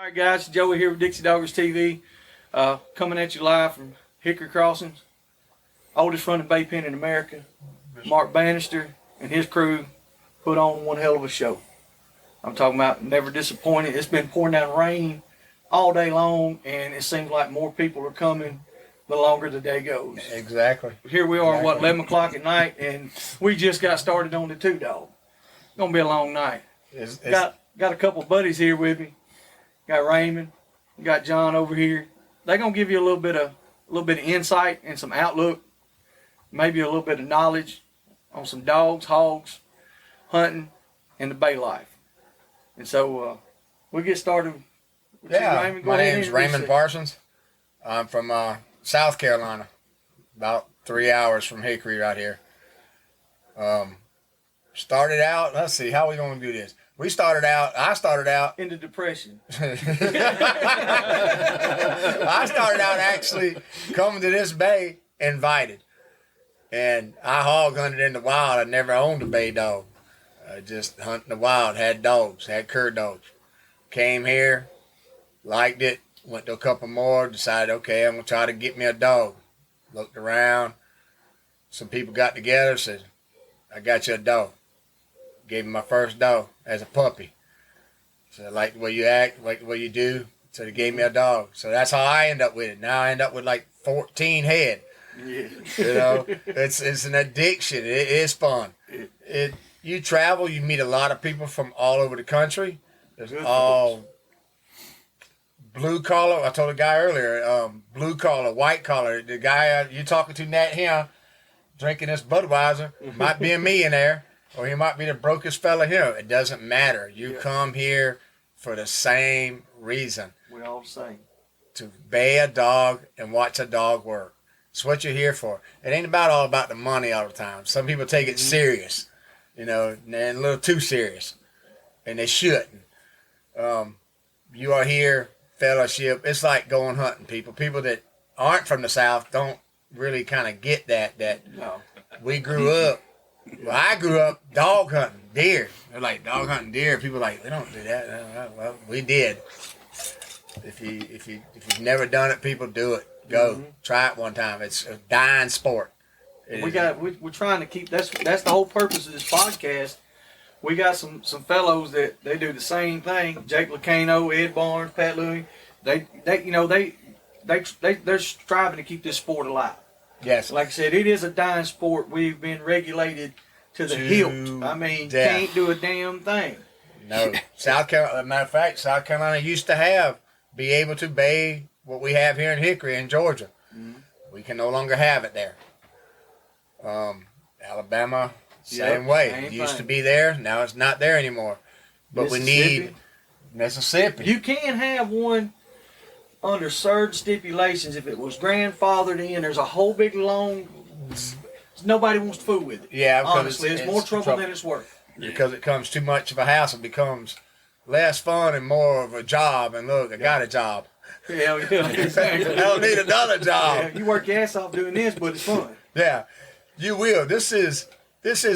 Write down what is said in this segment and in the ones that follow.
right, guys, Joey here with Dixie Doggers TV, coming at you live from Hickory Crossings, oldest running bay pen in America. Marc Bannister and his crew put on one hell of a show. I'm talking about never disappointed. It's been pouring down rain all day long, and it seems like more people are coming the longer the day goes. Exactly. Here we are, 11 o'clock at night, and we just got started on the two dog. Gonna be a long night. Got a couple buddies here with me. Got Raymond, got John over here. They're gonna give you a little bit of insight and some outlook, maybe a little bit of knowledge on some dogs, hogs, hunting, and the bay life. And so we'll get started with you, Raymond. My name's Raymond Parsons. I'm from South Carolina, about 3 hours from Hickory right here. Started out, let's see, how are we going to do this? I started out into depression. I started out actually coming to this bay invited. And I hog hunted in the wild. I never owned a bay dog. I just hunted in the wild, had dogs, had cur dogs. Came here, liked it, went to a couple more, decided, okay, I'm going to try to get me a dog. Looked around. Some people got together, said, I got you a dog. Gave him my first dog as a puppy. So I like the way you act, like the way you do. So they gave me a dog. So that's how I end up with it. Now I end up with like 14 head. Yeah. You know, it's an addiction. It is fun. You travel, you meet a lot of people from all over the country. There's all blue collar. I told a guy earlier, blue collar, white collar. The guy you're talking to, Nat here, drinking this Budweiser, might be a millionaire. Or he might be the brokest fella here. It doesn't matter. You come here for the same reason. We all the same. To bay a dog and watch a dog work. It's what you're here for. It ain't all about the money all the time. Some people take it serious, you know, and a little too serious. And they shouldn't. You are here, fellowship. It's like going hunting, people. People that aren't from the South don't really kind of get that. No. We grew up. Well, I grew up dog hunting deer. They're like, dog hunting deer. People are like, we don't do that. Well, we did. If you've never done it, people do it. Go try it one time. It's a dying sport. We're trying to keep that's the whole purpose of this podcast. We got some fellows that they do the same thing. Jake Lacano, Ed Barnes, Pat Louie. They're striving to keep this sport alive. Yes. Like I said, it is a dying sport. We've been regulated to the hilt. I mean, death. Can't do a damn thing. No. South Carolina, matter of fact, South Carolina used to be able to bay what we have here in Hickory in Georgia. Mm-hmm. We can no longer have it there. Alabama, same way. It used to be there. Now it's not there anymore. But we need Mississippi. You can have one under certain stipulations. If it was grandfathered in, there's a whole big long. Nobody wants to fool with it. Yeah, honestly, it's more trouble than it's worth. Because it becomes too much of a hassle. It becomes less fun and more of a job. And look, I got a job. Hell yeah, exactly. I don't need another job. Yeah, you work your ass off doing this, but it's fun. Yeah, you will. This is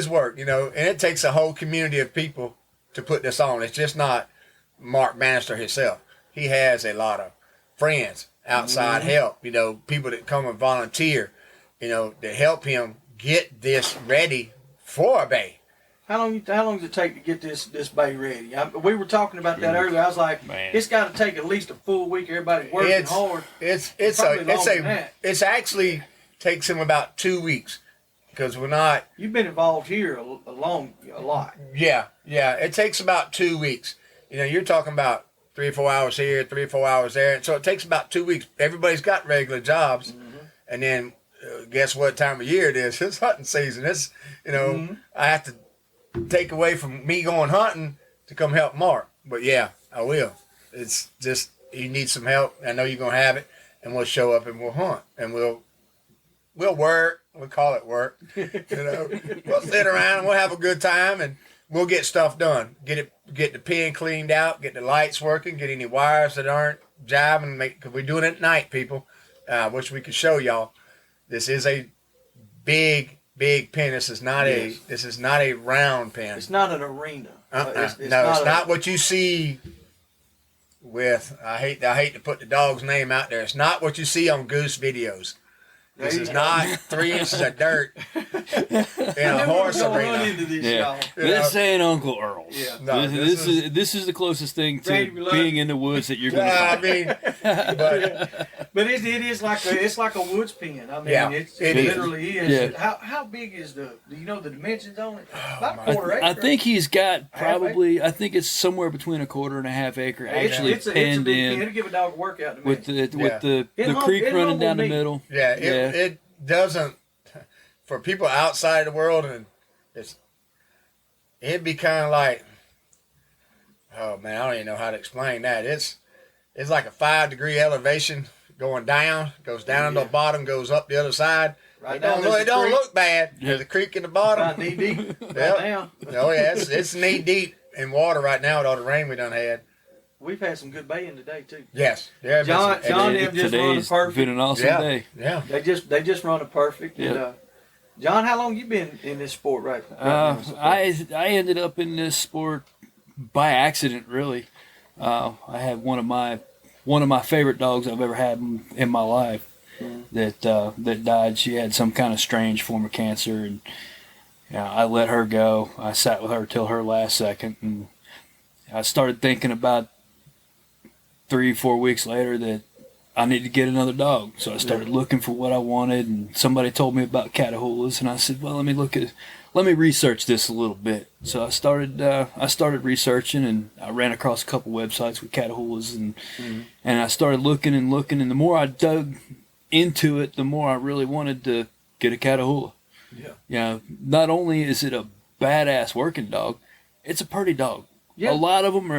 work, you know, and it takes a whole community of people to put this on. It's just not Marc Bannister himself. He has a lot of friends, outside help, you know, people that come and volunteer, you know, to help him get this ready for a bay. How long does it take to get this bay ready? We were talking about that earlier. I was like, it's got to take at least a full week. Everybody's working hard. It's actually takes him about 2 weeks because we're not. You've been involved here a lot. Yeah. It takes about 2 weeks. You know, you're talking about 3 or 4 hours here, 3 or 4 hours there. And so it takes about 2 weeks. Everybody's got regular jobs. Mm-hmm. And then guess what time of year it is? It's hunting season. It's, you know, I have to take away from me going hunting to come help Marc. But yeah, I will. It's just, you need some help. I know you're going to have it. And we'll show up and we'll hunt. And we'll work. We'll call it work. You know, we'll sit around and we'll have a good time and we'll get stuff done. Get the pen cleaned out, get the lights working, get any wires that aren't jiving. Because we're doing it at night, people. I wish we could show y'all. This is a big pen. This is not a round pen. It's not an arena. It's not what you see with, I hate to put the dog's name out there. It's not what you see on Goose videos. This is not 3 inches of dirt in a horse arena. This ain't Uncle Earl's. Yeah. No, This is the closest thing to Randy, being in the woods that you're going to find. I mean, but it is like it's like a woods pen. I mean, Yeah, it it is. literally is. Yeah. How big is do you know the dimensions on it? About a quarter acre. I think he's got probably, I think it's somewhere between a quarter and a half acre actually it's a penned big in pen. It'll give a dog a workout in a with minute. the It creek humble running down the me. middle. yeah, it doesn't, for people outside the world, and it'd be kind of like, oh man, I don't even know how to explain that. It's like a 5-degree elevation going down, goes down to the bottom, goes up the other side. Right It down don't there's a creek. look bad. There's a creek in the bottom. About knee deep. Right Yep. now. Oh yeah, it's knee deep in water right now with all the rain we done had. We've had some good baying today too. Yes, there have been John some- them just run Today's perfect. been an awesome yeah, day. yeah. They just run it perfect. Yeah. And, John, how long you been in this sport, right? I ended up in this sport by accident, really. I had one of my favorite dogs I've ever had in my life that died. She had some kind of strange form of cancer, and I let her go. I sat with her till her last second, and I started thinking about 3-4 weeks later that I need to get another dog. So I started looking for what I wanted, and somebody told me about Catahoulas, and I said, well, let me research this a little bit. So I started researching, and I ran across a couple websites with Catahoulas, and I started looking, and the more I dug into it, the more I really wanted to get a Catahoula. Yeah. Not only is it a badass working dog, it's a pretty dog. Yeah. A lot of them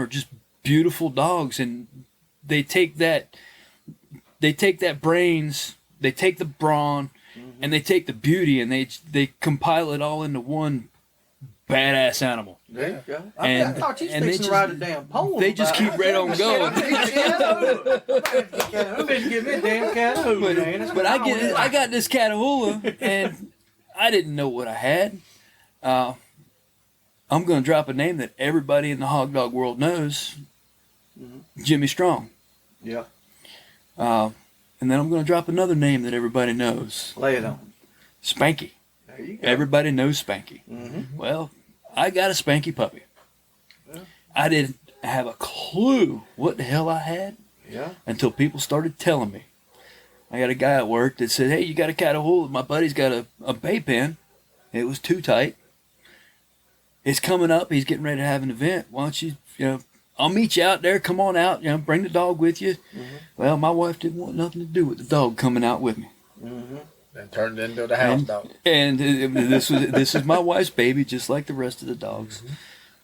are just beautiful dogs, and they take that brains, they take the brawn, and they take the beauty, and they compile it all into one badass animal. There you go. And- I thought you was and they fixing to just- write a damn poem. they just about keep right on going. I'm going give me a damn Catahoula, man. That's But what I want. got this Catahoula, and I didn't know what I had. I'm going to drop a name that everybody in the hog dog world knows, Jimmy Strong. Yeah. And then I'm going to drop another name that everybody knows, Lay it on. Spanky. There you go. Everybody knows Spanky. Well, I got a Spanky puppy. Yeah. I didn't have a clue what the hell I had Yeah. until people started telling me. I got a guy at work that said, hey, you got a Catahoula? My buddy's got a bay pen. It was too tight. It's coming up. He's getting ready to have an event. Why don't you, I'll meet you out there. Come on out. Bring the dog with you. Well, my wife didn't want nothing to do with the dog coming out with me. And turned into the house dog. And this is my wife's baby, just like the rest of the dogs.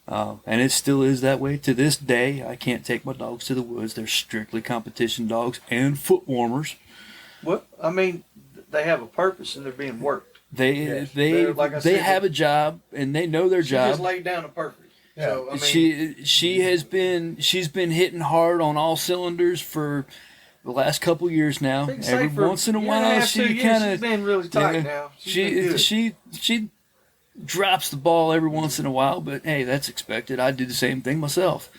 And it still is that way to this day. I can't take my dogs to the woods. They're strictly competition dogs and foot warmers. Well, I mean, they have a purpose and they're being worked. They like I said, have a job and they know their She job. just laid down a purpose. Yeah. So, I mean, she's been hitting hard on all cylinders for the last couple years now. big Every safe for once in a year and while, half, 2 she years, kind she's of been really tight now. she drops the ball every once in a while, but hey, that's expected. I do the same thing myself.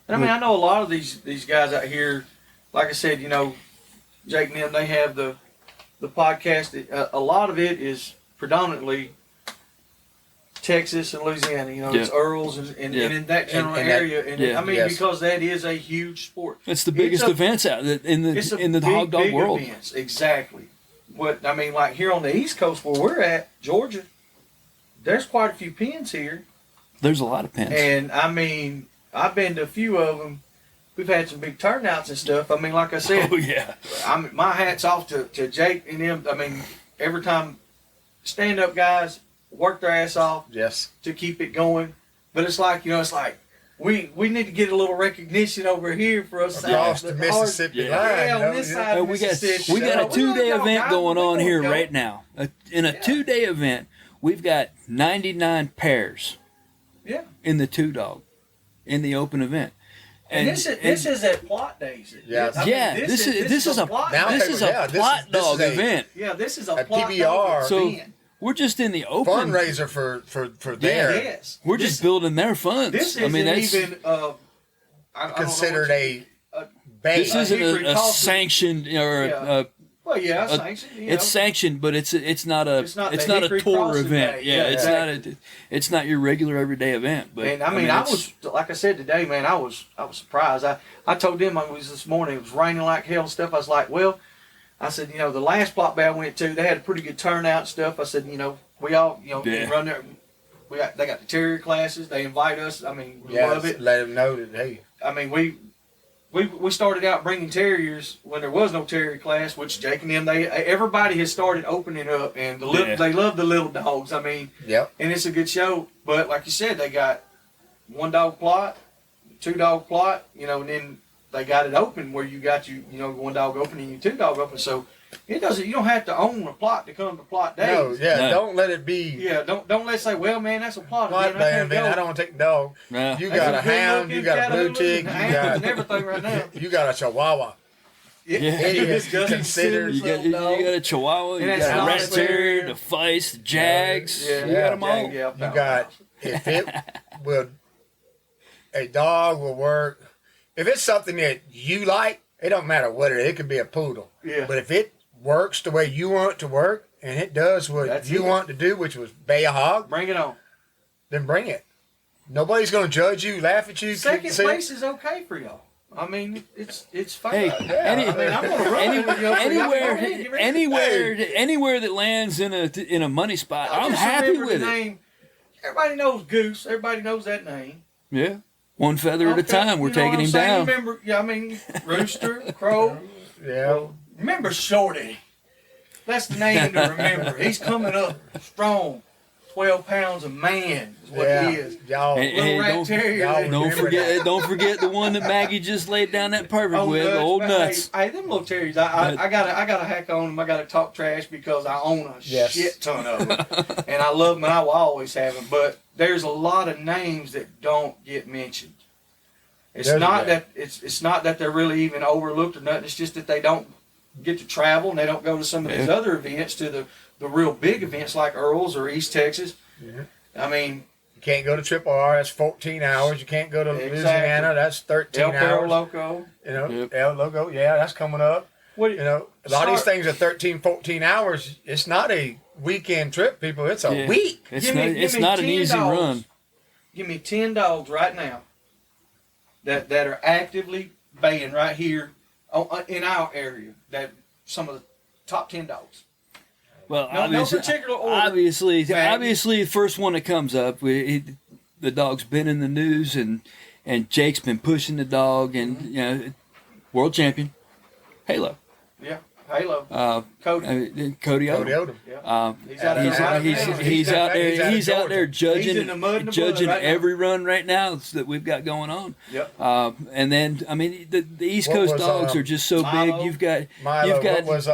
And I mean, I know a lot of these guys out here. Like I said, Jake and them, they have the podcast. A lot of it is predominantly Texas and Louisiana. It's Earls and in that general area. Because that is a huge sport. It's the biggest events out in the hog dog big world. Events, exactly. Like here on the East Coast where we're at, Georgia, there's quite a few pens here. There's a lot of pens. And I mean, I've been to a few of them. We've had some big turnouts and stuff. I mean, like I said, Oh yeah. My hat's off to Jake and them. I mean, every time stand-up guys work their ass off to keep it going. But it's like, we need to get a little recognition over here for us. Across the Mississippi line. On this side of Mississippi. We got a 2-day event going on here go. right now. In a 2-day event, we've got 99 pairs. Yeah. In the 2-dog, in the open event. And this is at plot days. Yeah. This is a plot dog event. Yeah, this is a plot PBR. dog So event. we're just in the open. Fundraiser for there. Yes. We're just building their funds. This isn't even considered a a bait. This isn't Hickory a costs- sanctioned or Yeah. Well, yeah, it's sanctioned. it's sanctioned, but it's not a It's not the a Hickory tour crossing event. day. Yeah, Yeah, it's not your regular everyday event. But And I mean, I it's- was like I said today, man. I was surprised. I told them I was this morning. It was raining like hell and stuff. I was like, well, I said, you know, the last block bay I went to, they had a pretty good turnout and stuff. I said, you know, we all, you know, Yeah. run there. They got the terrier classes. They invite us. I mean, we Yeah, love it. let them know that hey. I mean, we started out bringing terriers when there was no terrier class, which Jake and them, everybody has started opening up, and they love the little dogs. I mean, Yep. and it's a good show. But like you said, they got 1 dog plot, 2 dog plot, you know, and then they got it open where you got you know 1 dog open and you 2 dog open. So it doesn't. You don't have to own a plot to come to plot days. No, yeah, No. don't let it be Yeah, don't let's say, well, man, that's a plot. plot again. I ban, can't man. go. I don't want to take the dog. Yeah. You That's got a good hound, you looking got a blue Catahoula tick, and you hounds and got everything right now. you got a Chihuahua. Yeah. It is considered. You got a Chihuahua, you And got a that's Rat not Terrier, fair. the Feist, the Jags. Yeah, You got them all. Yeah, You got if it will, a dog will work. If it's something that you like, it don't matter what it is. It could be a poodle. Yeah. But if it works the way you want it to work, and it does what That's you it. want to do, which was bay a hog, Bring it on. then bring it. Nobody's going to judge you, laugh at you. Second say- place is okay for y'all. I mean, it's fine. Hey, Yeah, I mean, I'm gonna run with you. anywhere that lands in a money spot, I I'm just happy remember with the it. Name. Everybody knows Goose. Everybody knows that name. Yeah, one feather at a Okay, time. We're you know taking what I'm him saying? down. Remember, yeah, I mean, Rooster, Crow. Yeah. Remember Shorty. That's the name to remember. He's coming up strong. 12 pounds a man is what Yeah. he is. Y'all. Hey, Little rat y'all terrier. remember Don't forget the one that Maggie just laid down that perfect Oh, with, the nuts, old man. nuts. Hey, them little terriers, I gotta hack on them. I gotta talk trash because I own a Yes. shit ton of them, and I love them. And I will always have them. But there's a lot of names that don't get mentioned. It's There's not that. it's not that they're really even overlooked or nothing. It's just that they don't get to travel and they don't go to some of these Yeah. other events, to the real big events like Earl's or East Texas. Yeah. I mean, You can't go to Triple R. That's 14 hours. You can't go to Exactly. Louisiana. That's 13 El Perro hours. Loco. You know, Yep. El Logo. Yeah, that's coming up. What You know, a lot of these things are 13, 14 hours. It's not a weekend trip, people. It's a Yeah. week. It's Give me- not, give it's me not an 10 easy dogs. run. Give me 10 dogs right now that are actively baying right here in our area. That some of the top 10 dogs. Well, No obviously, particular order. obviously, Maggie. obviously, the first one that comes up, the dog's been in the news, and Jake's been pushing the dog, and Mm-hmm. you know, world champion, Halo, Yeah, Halo, Cody Cody. Cody Cody Odom. Odom. Yeah. He's out there right now. He's out there. He's out in He's Georgia. out there He's in the mud and the blood judging right now. every run right now that we've got going on. Yep. And then I mean the East What Coast was, dogs are just so Milo? big. You've got Milo, you've got what was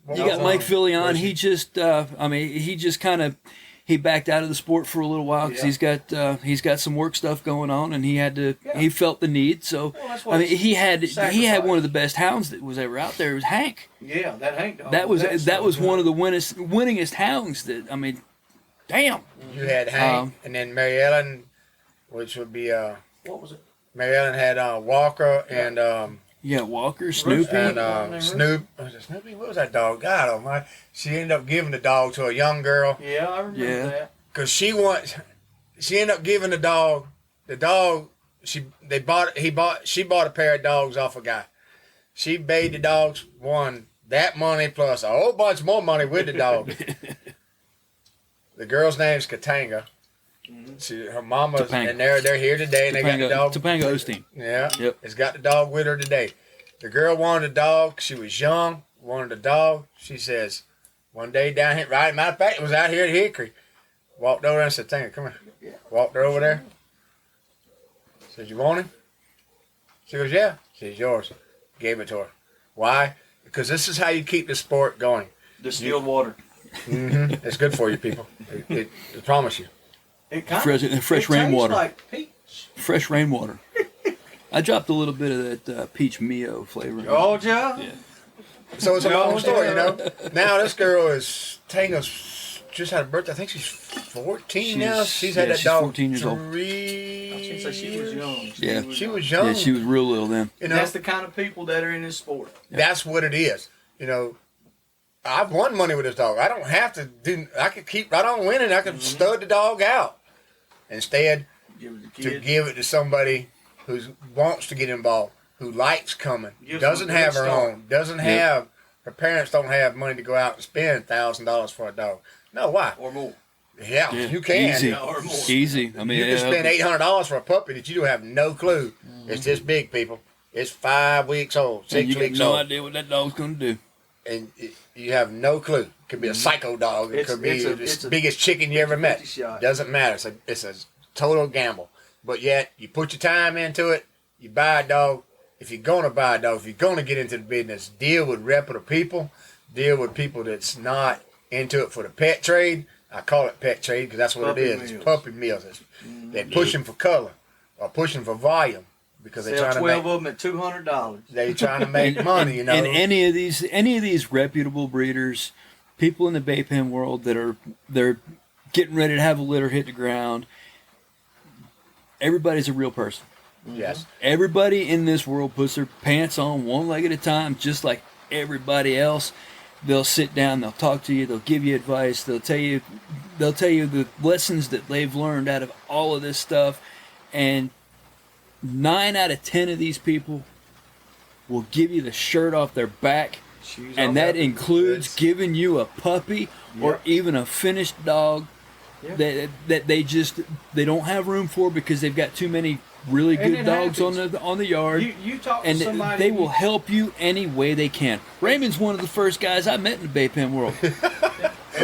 what you was, got Mike Fillion. was He just, I mean, he just kind of he backed out of the sport for a little while because Yeah. he's got some work stuff going on, and he had to Yeah. he felt the need. So Well, that's what I mean, he had sacrifice. one of the best hounds that was ever out there. It was Hank. Yeah, that Hank dog. That was That's one of the winningest hounds. That I mean, damn. You had Hank, and then Mary Ellen, which would be What was it? Mary Ellen had Walker and Yeah, Walker, Snoopy. and Snoop. Was it Snoopy? What was that dog? God Almighty! She ended up giving the dog to a young girl Yeah, I remember Yeah. that. because she ended up giving the dog. She bought a pair of dogs off a guy. She paid the dogs, won that money plus a whole bunch more money with the dog. The girl's name's Katanga. Her mama's, Topanga. and they're here today, and they got the dog. Topanga Osteen. Yeah. Yep. It's got the dog with her today. The girl wanted a dog. She was young, wanted a dog. She says, one day down here, right, matter of fact, it was out here at Hickory. Walked over there and said, Tanga, come here. Walked her over there. Said, you want him? She goes, yeah. She says, yours. Gave it to her. Why? Because this is how you keep the sport going. Distilled water. It's good for you, people. I promise you. It kind Fresh rainwater. like peach. Fresh rainwater. I dropped a little bit of that peach Mio flavor. in it. Georgia. Yeah. So it's a long No, story, yeah. you know. Now this girl is Tanga's just had a birthday. I think she's 14 She's- now. She's yeah, had that she's dog 14 years old. 3 I was gonna say she was young. Yeah. She was young. Yeah, she was real little then. You know, That's the kind of people that are in this sport. that's what it is. You know, I've won money with this dog. I don't have to do. I could keep right on winning. I could stud the dog out. Instead, Give it to give it to somebody who wants to get involved, who likes coming, Gives doesn't them a good have her start. own, doesn't have her parents don't have money to go out and spend $1,000 for a dog. No, why? or more. Yeah, Yeah, you can. Easy. Yeah, or more. Easy. I mean, You can spend $800 for a puppy that you don't have no clue. It's this big, people. It's 5 weeks old, and 6 you got weeks no old, idea what that dog's going to do. and you have no clue. It could be a psycho dog. It could be it's the a biggest chicken you ever met. 50 shot. Doesn't matter. It's a total gamble. But yet, you put your time into it. You buy a dog. If you're going to buy a dog, if you're going to get into the business, deal with reputable people. Deal with people that's not into it for the pet trade. I call it pet trade because that's what Puppy it is. mills. It's puppy mills. They're pushing for color or pushing for volume because they're Sell trying 12 to make. of them at $200. They're trying to make money. You know. And any of these reputable breeders, people in the bay pen world they're getting ready to have a litter hit the ground. Everybody's a real person. Yes. Everybody in this world puts their pants on one leg at a time, just like everybody else. They'll sit down, they'll talk to you, they'll give you advice, they'll tell you the lessons that they've learned out of all of this stuff. And 9 out of 10 of these people will give you the shirt off their back, Shoes and off that their feet. includes Yes. giving you a puppy or even a finished dog Yeah. that they don't have room for because they've got too many really And good it dogs happens. on the yard. You talk to And somebody. they will help you any way they can. Raymond's one of the first guys I met in the bay pen world.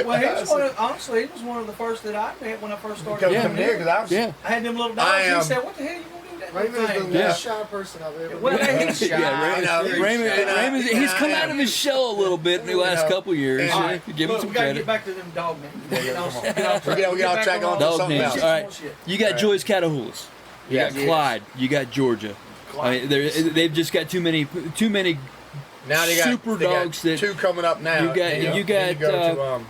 Well, he was honestly, he was one of the first that I met when I first started Come Yeah. coming here here. because I was. Yeah. I had them little I dogs. am- He said, "What the hell you gonna do with that little Raymond's thing?" the Yeah. most shy person I've ever Well, met. he's shy. Yeah, You know, Raymond, he's come out of his shell a little bit in the last know, couple years. and- Yeah, All right, give him look, some we gotta credit. get back to them dog names. Yeah, Get off- come on. get off track. We gotta Get back track on to Dog something names. else. All right. You got Joy's Catahoulas. You got Yes. Clyde. You got Georgia. I mean, they've just got too many. Now they got Super they got dogs that- 2 coming up now. You got- Then you then got, go to,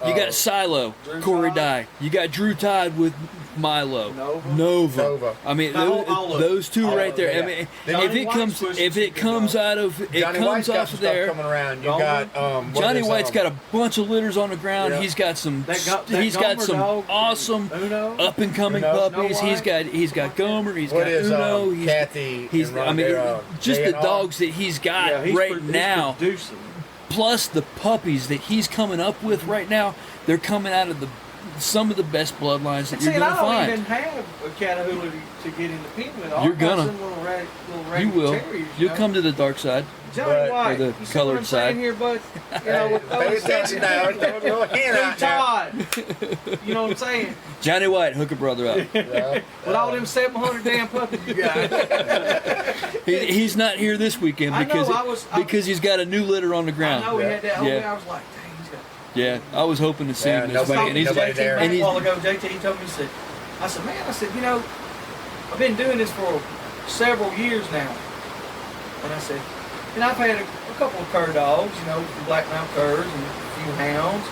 You got Silo, Drew Corey Todd. Dye. You got Drew Todd with Milo. Nova. Nova. I mean, No, all of those two All right of there. them, I mean, Johnny if it White's comes, pushing if some it good comes dogs. out of, it Johnny comes White's got off some of stuff there. coming around. You Gomer. got what Johnny is, White's got a bunch of litters on the ground. Yeah. He's got some. That He's got Gomer some dog, awesome Uno. up and coming Uno. puppies. Snow He's got Gomer. He's What got is Uno. He's Kathy? he's. and I mean, Rhonda, just the J&R? dogs that he's got Yeah, he's right he's now. producing. Plus the puppies that he's coming up with right now. They're coming out of some of the best bloodlines that See, you're and gonna I don't find. even have a Catahoula to get in the pen with. You're gonna. Some little You ragged will. terriers, You'll know? come to the dark side. Johnny But- White. or the You see what colored I'm saying side. here, bud? You know, with Pay those attention now. Don't go hand Drew out now. Todd. You know what I'm saying? Johnny White, hook a brother up. Yeah. With all them 700 damn puppies you got. He's not here this weekend I know, because I- because he's got a new litter on the I ground. know he had that whole Yeah. day. I was like, dang, he's got. Yeah, I was hoping to see Yeah, him this nobody- weekend. He's, nobody JT there. back And a he's- while ago, JT told me, he said, I said, man, I said, you know, I've been doing this for several years now. And I said, and I've had a couple of cur dogs, you know, the black mount curs and a few hounds.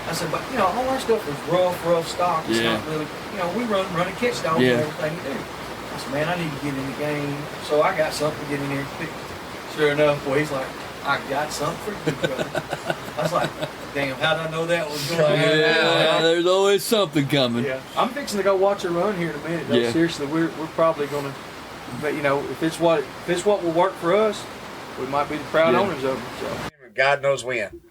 I said, but, you know, all our stuff is rough stock. It's Yeah. not really, you know, we run and catch dogs Yeah. and everything we do. I said, man, I need to get in the game. So I got something to get in here quick. Sure enough, boy, he's like, I got something for you, brother. I was like, damn, how did I know that was going to happen? yeah, there's always something coming. Yeah, I'm fixing to go watch a run here in a minute. Though. Yeah. Seriously, we're probably gonna, but you know, if it's what will work for us, we might be the proud Yeah. owners of it. So. God knows when.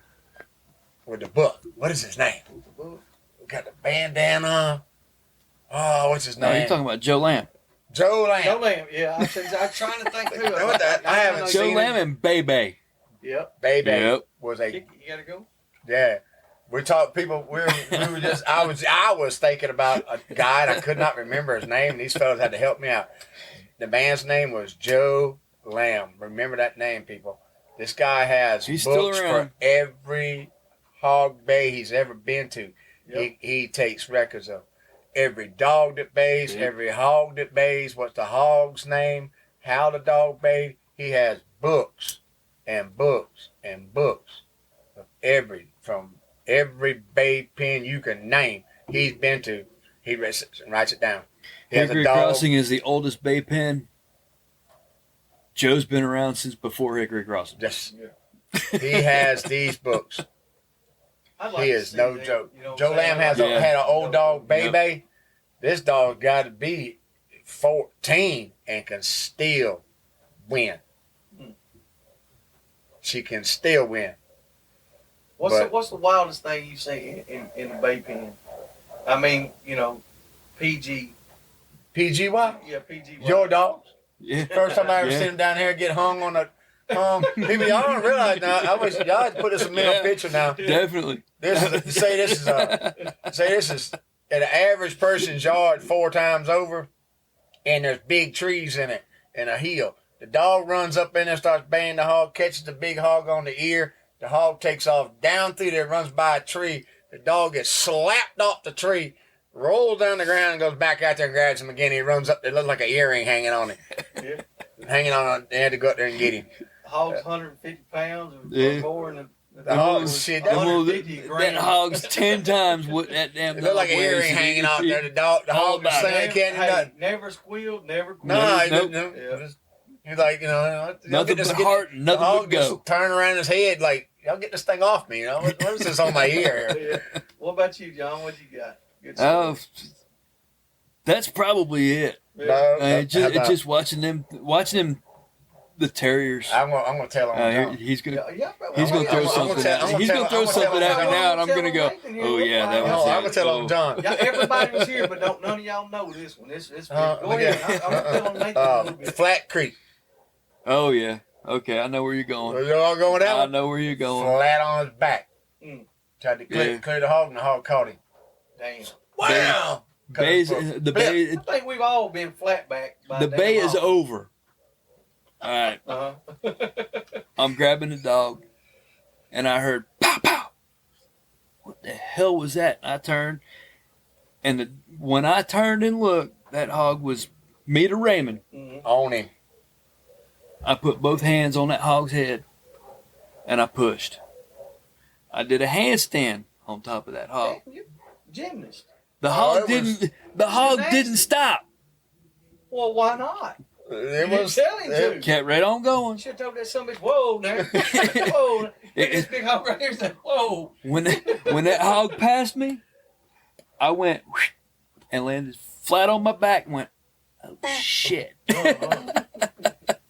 With the book. What is his name? We got the bandana. Oh, what's his No, name? you're talking about Joe Lamb. Joe Lamb. Joe Lamb, yeah, I'm trying to think who. You know what that- I haven't Joe seen Lamb him. and Bebe. Yep. Baby Yep. was a You gotta go. yeah. We talked people. We were just. I was thinking about a guy and I could not remember his name. These fellas had to help me out. The man's name was Joe Lamb. Remember that name, people. This guy has He's still books around. for every hog bay he's ever been to. Yep. He takes records of every dog that bays, Yeah. every hog that bays, what's the hog's name, how the dog bayed. He has books and books and books of every bay pen you can name. He's been to. He writes it down. He has Hickory a dog. Crossing is the oldest bay pen. Joe's been around since before Hickory Crossing. Yes. He has these books. I'd like He to is see no that, joke. you know what Joe I'm saying? Lamb has Yeah. had an old dog, Yep. Bay. This dog got to be 14 and can still win. She can still win. What's the wildest thing you've seen in the bay pen? I mean, you know, PG. PGY? Yeah, PG. Your dogs? Yeah. First time I ever Yeah. seen him down here get hung on a people, y'all don't realize now. I wish y'all had put this in a mental Yeah. picture now. Definitely. This is an average person's yard 4 times over, and there's big trees in it and a hill. The dog runs up in there, starts baying the hog, catches the big hog on the ear. The hog takes off down through there, runs by a tree. The dog gets slapped off the tree, rolls down the ground, and goes back out there and grabs him again. He runs up there, looks like an earring hanging on it. Yeah. Hanging on, they had to go up there and get him. Hog's 150 pounds or Yeah. more, and The hog's shit. That, 150 that grams. hog's 10 times what that damn it dog looked like an weighs. earring hanging out there. The hog All was about saying it. he can't do nothing. Never squealed, never No, quit. he Nope. didn't. Yeah. He's like, y'all Nothing get this- but heart, the nothing hog but go. just turn around his head like, y'all get this thing off me. What is this on my ear? Yeah. What about you, John? What you got? Good Oh, story. that's probably it. No, Just watching them, the terriers. I'm gonna tell him. He's gonna. Yeah, He's gonna throw something at me. He's gonna throw something at me now, and I'm gonna go, oh yeah, that I'm was gonna it. tell him, John. Yeah, everybody was here, but none of y'all know this one. This go Okay. ahead. I'm telling Nathan a little bit. Flat Creek. Oh yeah. Okay, I know where you're going. You all going I down? know where you're going. Flat on his back. Mm. Tried to Yeah. clear the hog, and the hog caught him. Damn. Wow! Bay's, the bay, I think we've all been flat back. By the damn bay is hog. over. All right, Uh-huh. I'm grabbing the dog, and I heard pow pow. What the hell was that? I turned, and when I turned and looked, that hog was me to Raymond. Mhm. On him. I put both hands on that hog's head, and I pushed. I did a handstand on top of that hog. Damn, you gymnast. The Oh, hog it was- didn't. The hog nasty. didn't stop. Well, why not? It You was. tell him to. Kept right on going. Should have told that son of a bitch, whoa, now. Whoa. Look at this big hog right here. Said, whoa. When that hog passed me, I went whoosh, and landed flat on my back and went, oh shit.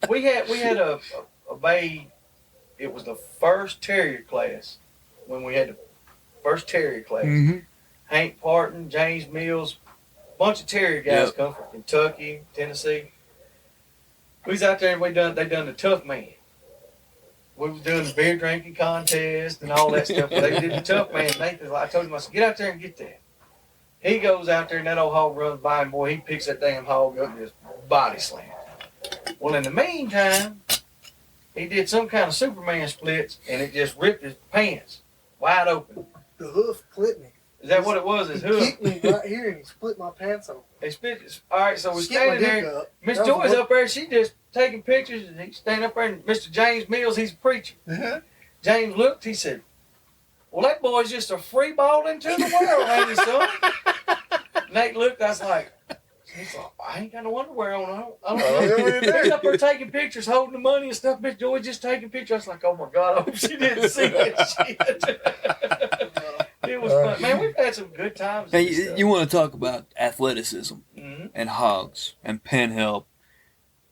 We had a bay. It was the first terrier class when we had the first terrier class. Mm-hmm. Hank Parton, James Mills, bunch of terrier guys Yep. come from Kentucky, Tennessee. We was out there and they done the tough man. We was doing the beer drinking contest and all that stuff. They did the tough man. Nathan, I told him, I said, get out there and get that. He goes out there and that old hog runs by him. Boy, he picks that damn hog up and just body slams. Well, in the meantime, he did some kind of Superman splits and it just ripped his pants wide open. The hoof clipped me. Is that what it was? His He hoof? kicked me right here and he split my pants open. They split his. All right, so we're Skipped my standing dick there. up. Miss That was Joy's the up there. She just taking pictures, and he's standing up there. And Mr. James Mills, he's a preacher. James looked. He said, "Well, that boy's just a free ball into the world, ain't he, son?" Nate looked. I was like, "He's like, I ain't got no underwear on. I don't know." He's up there taking pictures, holding the money and stuff. Miss Joy just taking pictures. I was like, "Oh my God, I hope she didn't see that shit." It was fun. Man, we've had some good times. And you want to talk about athleticism Mm-hmm. and hogs and pen help.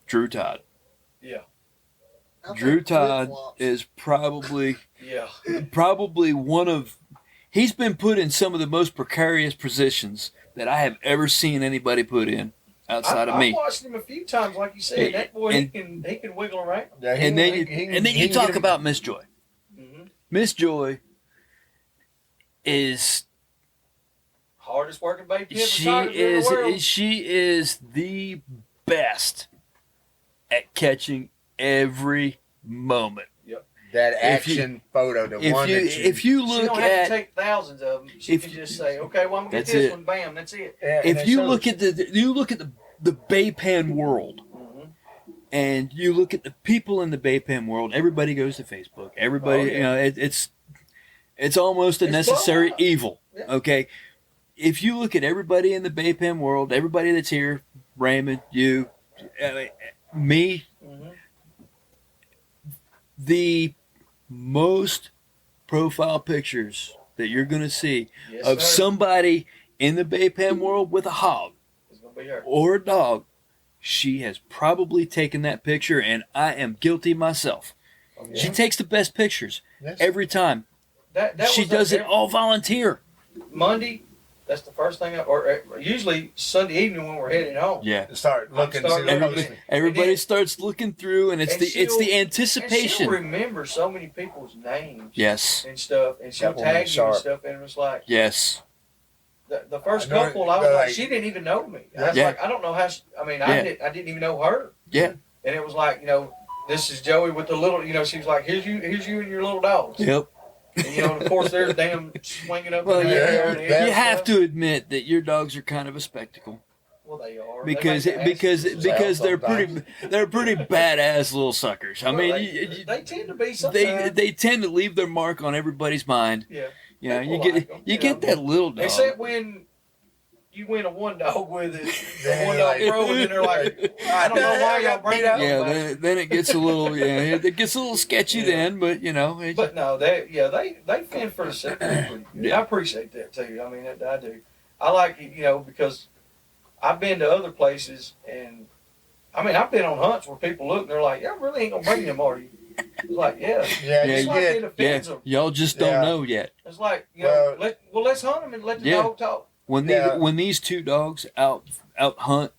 Drew Todd. Yeah. I think Drew Todd flip-flops. is probably Yeah. one of. He's been put in some of the most precarious positions that I have ever seen anybody put in outside of I me. watched him a few times, like you said. And- That boy, and- he can wiggle around. And then you talk about Miss Joy. Mm-hmm. Miss Joy is Hardest working baby kid she in the world. is the best at catching every moment. that if you- action photo, the one that If you She look don't have to at take thousands of them. She if- can just say, "Okay, well, I'm gonna get That's this it. one. Bam, that's it." Yeah, and if it you shows. look at the bay pen world Mm-hmm. and you look at the people in the bay pen world, everybody goes to Facebook. Everybody, Oh, yeah. you know, it's It's almost a It's necessary blowing up. evil. Yeah. Okay. If you look at everybody in the Bay Pen world, everybody that's here, Raymond, you, me, Mhm. the most profile pictures that you're going to see Yes, of sir. somebody in the Bay Pen world with a hog It's gonna be her. or a dog, she has probably taken that picture, and I am guilty myself. She takes the best pictures Yes. every time. That She was does it every- all volunteer. Monday. That's the first thing, or usually Sunday evening when we're heading home. Yeah. Start looking to see starting the looking. posting. Everybody then- starts looking through, and it's and the she'll- the And she'll anticipation. remember so many people's names. Yes. And stuff, and she'll That woman tag is you and sharp. stuff, and it was like Yes. the first I know couple. it- I was like, like- she didn't even know me. I was Yeah. like, I don't know how. Yeah. I didn't even know her. Yeah. And it was like, this is Joey with the little. She was like, here's you and your little dogs. Yep. And of course, they're damn swinging up. Well, in the yeah, air and you You everything. have to admit that your dogs are kind of a spectacle Well, they are. because They make the asses because they're sometimes. pretty badass little suckers. I Well, mean, they tend to be they sometimes. they tend to leave their mark on everybody's mind. Yeah. You know, People you get like 'em, you you get know. that little dog. Except when you win a one dog with it, Then a one you're dog like- pro, and then they're like, I don't know why y'all bring that Yeah, up. then it gets a little it gets a little sketchy Yeah. then, but But no, they fend for themselves pretty good. Yeah. I appreciate that too. I mean, I do. I like it, because I've been to other places, and I mean, I've been on hunts where people look and they're like, "Y'all really ain't gonna bring them, are you?" It's like, yeah, Yeah, Yeah, you it's like get it offends them. y'all just don't Yeah. know yet. It's like, Well- let's hunt them and let the Yeah. dog talk. Yeah. When these two dogs out hunt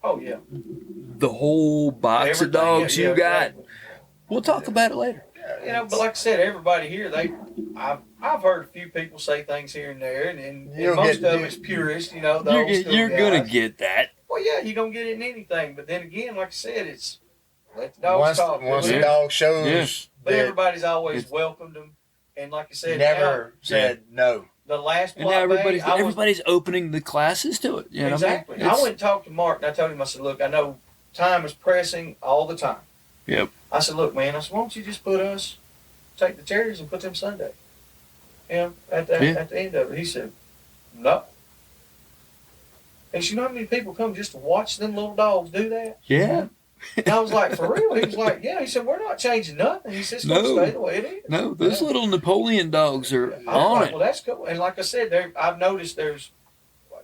Oh yeah, the whole box Everything, of dogs yeah, you got, exactly. we'll talk about it later. But like I said, everybody here, I've heard a few people say things here and there, and You'll most get- of it's purist, the old You're school gonna guys. get that. Well, yeah, you're gonna get it in anything, but then again, like I said, it's let the dogs once talk. once Yeah. the dog shows Yeah. But that everybody's always It's- welcomed them, and like I said, never said no. now, the last And now plot everybody's bag, I was everybody's opening the classes to it. You know exactly. what I I mean? went and talked to Marc, and I told him, I said, look, I know time is pressing all the time. Yep. I said, look, man, I said, why don't you just take the cherries and put them Sunday? At the end of it. He said, no. And you know how many people come just to watch them little dogs do that? Yeah. And I was like, for real? He was like, yeah. He said, we're not changing nothing. He said, it's going to No. stay the way it is. No, those Yeah. little Napoleon dogs are I was on like, it. well, that's cool. And like I said, I've noticed there's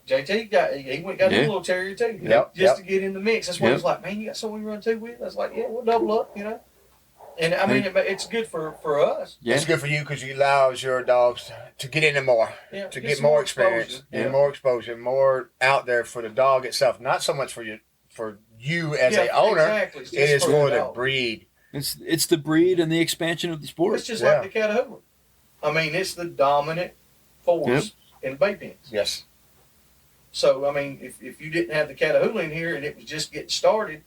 JT he went and got Yeah. a little terrier too, Yep, just to get in the mix. That's why Yep. he was like, man, you got someone you run two with? I was like, yeah, we'll double up, And I mean, it's good for us. Yeah. It's good for you because it allows your dogs to get into more, Yeah, to get get some more more experience, exposure. and Yeah. more exposure, more out there for the dog itself. Not so much for you as Yeah, a owner. exactly. It's It just is for the dog. breed. It's the breed and the expansion of the It's sport. just Yeah. like the Catahoula. I mean, it's the dominant force in bay pens. Yes. So, I mean, if you didn't have the Catahoula in here and it was just getting started,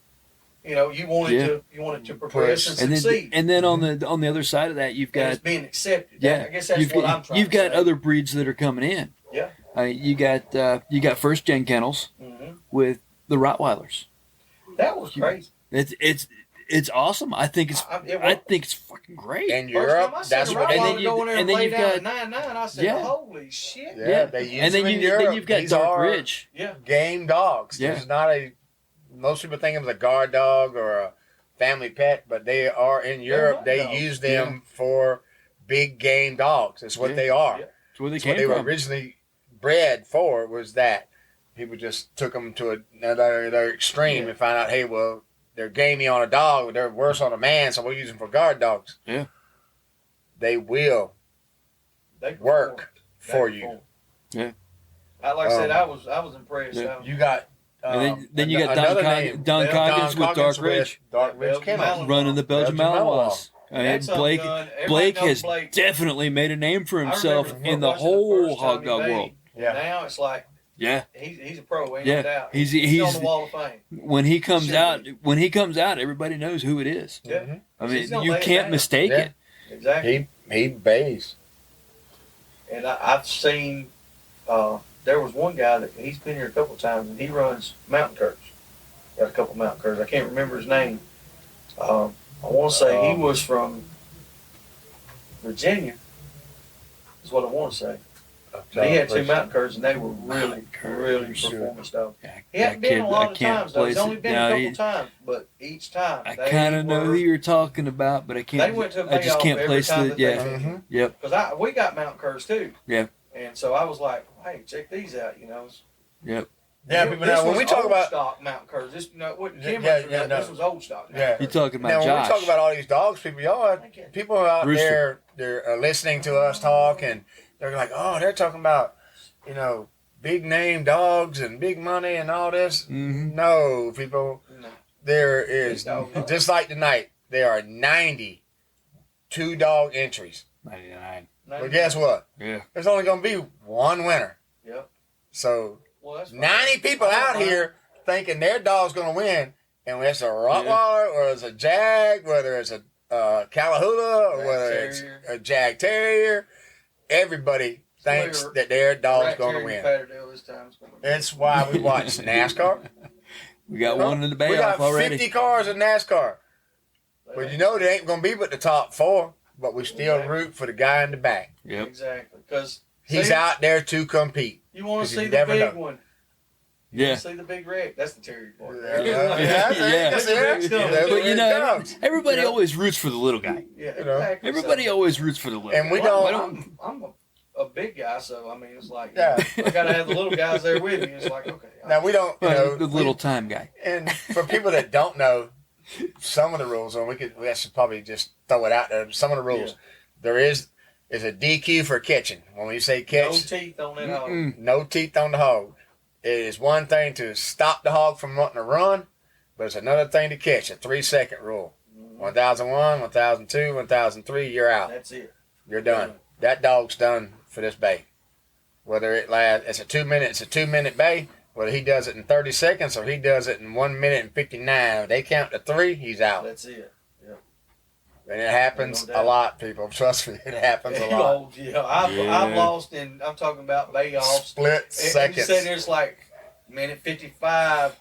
you wanted to progress and And then succeed. and then on the other side of that, you've And got it's being accepted. yeah. I guess that's you've what got, I'm trying you've to got say. other breeds that are coming in. Yeah. You got first gen kennels Mhm. with the Rottweilers. That was crazy. It's awesome. I think it's I think it's fucking great. In First Europe, time I seen that's a what they and then Rottweiler you- go in there and, and then lay you've down got- at 9.9. I said, Yeah. holy shit. Yeah, they use and then them in you Europe. then you've got These Dark are Ridge. Yeah. game dogs. Yeah. It's not most people think of it as a guard dog or a family pet, but they are in Europe. not They dogs. use them for big game dogs. That's what Yeah. they are. Yeah. That's where they That's what came they were from. originally bred for, was that. People just took them to another extreme Yeah. and found out, hey, well, they're gamey on a dog, they're worse on a man, so we'll use them for guard dogs. Yeah. They will They work performed. for They you. performed. Like I said, I was impressed. Yeah. You got And then you got another Don, name. Don Don Coggins with Dark Ridge Dark Ridge Belgian Kennels. Malinois. running the Belgian Belgian Malinois. And That's something Blake done. Everybody Blake knows has Blake. definitely made a name for I himself remember in the watching whole first time hog he dog made. world. Yeah. Now it's like Yeah. he's a pro, ain't Yeah. no doubt. He's on the wall of fame. when he comes Should out be. when he comes out, everybody knows who it is. Yeah. Mhm. I He's mean, gonna you lay it can't down. mistake Yeah. it. Exactly. He bays. And I've seen there was one guy that he's been here a couple of times, and he runs mountain curves. Got a couple mountain curves. I can't remember his name. I want to say he was from Virginia, is what I want to say. But he had 2 mountain curs, and they were really performance dogs. He hadn't been a lot of times, though. He's only been a couple times, but each time I kind of know who you're talking about, but I can't. They went to a I just can't every place time the. that they Yeah. came. Yep. Because we got mountain curs too. Yeah. And so I was like, hey, check these out, you know. Yep. Yeah, but now when we talk about stock mountain curs, this wasn't Yeah, Kimberly, yeah, no. this was old stock. Yeah. You're talking about now when Josh. we talk about all these dogs, people out Rooster. there, they're listening to us talk, and they're like, oh, they're talking about, you know, big name dogs and big money and all this. Mhm. No, people, No. there is just like tonight. There are 90 2-dog entries. 99. But guess what? Yeah. There's only going to be one winner. Yep. So Well, that's fine. 90 people out here thinking their dog's going to win, and whether it's a Rottweiler or it's a Jag, whether it's a Callahoola or Jag whether Terrier. it's a Jag Terrier, everybody thinks that their dog's going to win. That's why we watch NASCAR. We got one in the We bay got off already. 50 cars in NASCAR. But you know they ain't going to be but the top 4, but we still root for the guy in the back. Yep. Exactly. Because He's out there to compete. You want 'Cause to you see the never big know. one. Yeah. See the big red. That's the terrier part. Yeah. That's it. But you know, comes. everybody You know? always roots for the little guy. Yeah, You know, exactly. Everybody always roots for the little And guy. we Well, don't. I'm a big guy, so I mean, it's like Yeah. I gotta have the little guys there with me. It's like okay. Now we don't. You know, the little time guy. and for people that don't know some of the rules, and we should probably just throw it out there. Some of the rules. There is a DQ for catching. When we say no catch, teeth on that hog. Mm-mm. no teeth on the hog. It is one thing to stop the hog from wanting to run, but it's another thing to catch. A 3-second rule. 1001, 1002, 1003, you're out. That's it. You're done. That dog's done for this bay. Whether it lasts, it's a 2-minute bay. Whether he does it in 30 seconds or he does it in 1 minute and 59, if they count to 3, he's out. That's it. And it happens No doubt. a lot, people. Trust me, it happens a lot. Oh, yeah. I've lost, and I'm talking about bay offs. Split And you seconds. say there's like minute 55,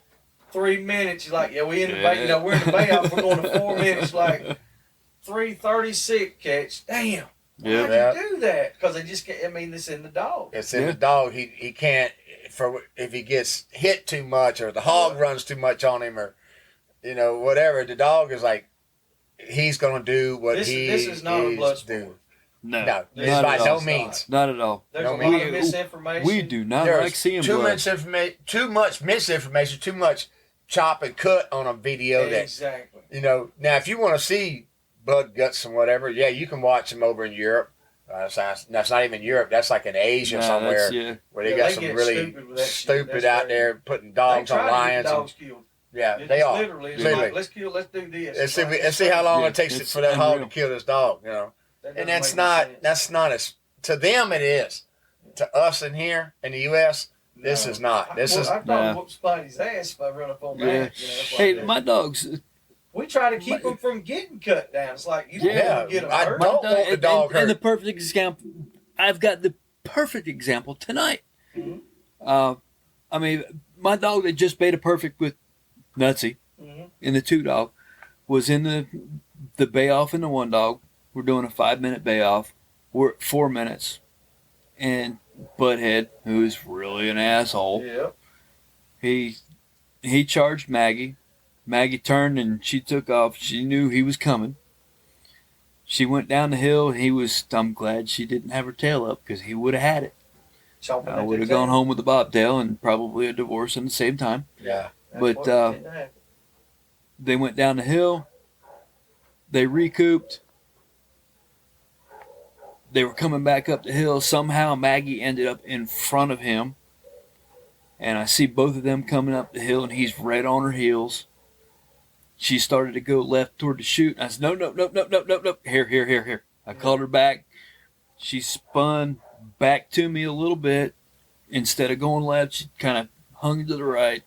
3 minutes. You're like, yeah, we in the bay. You know, we're in the bay off. We're going to 4 minutes. Like 3:36 catch. Damn. Yeah. Why'd you do that? Because they just can't. I mean, it's in the dog. It's in the dog. He can't, if he gets hit too much or the hog runs too much on him or, you know, whatever, the dog is like, he's going to do what This he is not a blood is sport. doing. No. No, it's Not by at no all. means. Not at all. There's No, a lot we- of misinformation. We do not There's like seeing too blood. much information, too much misinformation, too much chop and cut on a video that, Exactly. you know, now if you want to see blood guts and whatever, yeah, you can watch them over in Europe. That's not even Europe. That's like in Asia Nah, somewhere that's- yeah. where they Yeah, got they some get really stupid with that shit. stupid That's out crazy. there putting They dogs try on to get lions. the And, dogs killed. yeah, It's they are. literally. It's Literally. like, let's do this. Let's see how long Yeah, it takes it's for that hog to unreal. kill this dog, you know. That And doesn't make that's sense. not as to them it is. To us in here in the U.S., this is not. This is I probably Nah. whoop Spidey's ass if I run up on Yeah. that. You know, it's like Hey, that. my dogs. We try to keep them from getting cut down. It's like you don't Yeah, want to get them I hurt. My don't want the dog and the hurt. perfect example. I've got the perfect example tonight. Mhm. I mean, my dog that just made a perfect with Nutsy Mhm. in the 2-dog was in the bay off in the 1-dog. We're doing a 5-minute bay off. We're at 4 minutes, and Butthead, who is really an asshole, Yep. he charged Maggie. Maggie turned and she took off. She knew he was coming. She went down the hill. I'm glad she didn't have her tail up because he would have had it. Chomping I at would their have gone tail. home with a bobtail and probably a divorce at the same time. yeah. That's but, what didn't happen. They went down the hill. They recouped. They were coming back up the hill. Somehow Maggie ended up in front of him. And I see both of them coming up the hill, and he's right on her heels. She started to go left toward the chute. And I said, no. Here. I called her back. She spun back to me a little bit. Instead of going left, she kind of hung to the right.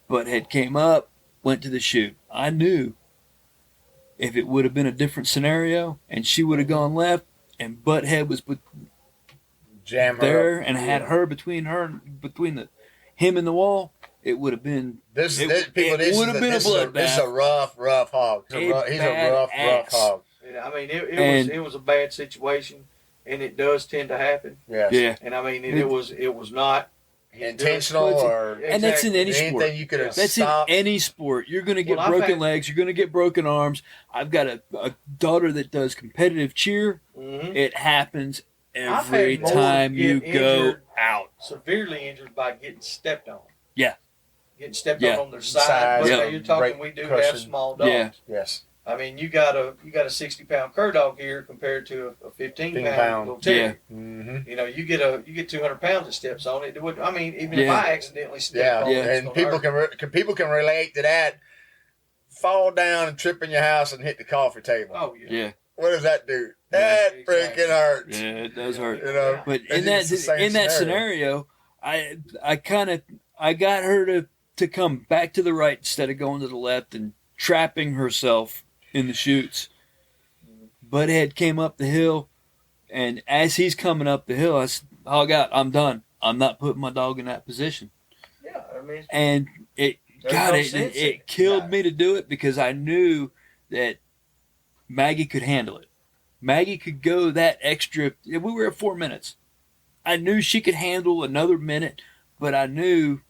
Butthead came up, went to the chute. I knew if it would have been a different scenario and she would have gone left and Butthead was Jam her there up. and had her between him and the wall, it would have been This It- people. it This would've is been a this is a bloodbath. rough hog. He's a rough badass. hog. Yeah, I mean, it And- was a bad situation. and it does tend to happen. Yes. Yeah. And I mean, it was not Intentional Well, or And that's in any sport. anything you could have That's stopped. in any sport. You're going to get Well, I've broken had- legs. You're going to get broken arms. I've got a daughter that does competitive cheer. Mhm. It happens I've every had more time you get go injured. out. severely injured by getting stepped on. Yeah. Getting stepped Yeah. on their side. Side, But yeah. now you're talking, we Break do cushion. have small dogs. Yeah. Yes. I mean, you got a 60-pound cur dog here compared to a 15-pound pound. little terrier. Mm-hmm. You know, you get 200 pounds that steps on it. I mean, even if Yeah. I accidentally step Yeah. on it, it's And gonna people hurt. people can relate to that. Fall down and trip in your house and hit the coffee table. Oh yeah. Yeah. What does that do? Yeah, That exactly. freaking hurts. Yeah, it does hurt. You know. But And in it's the same that scenario, I got her to come back to the right instead of going to the left and trapping herself in the chutes. Butthead came up the hill, and as he's coming up the hill, I said, "Hog out! I'm done. I'm not putting my dog in that position." Yeah, I mean, And it There's God, no it sense in it it. killed Yeah. me to do it because I knew that Maggie could handle it. Maggie could go that extra. We were at 4 minutes. I knew she could handle another minute, but I knew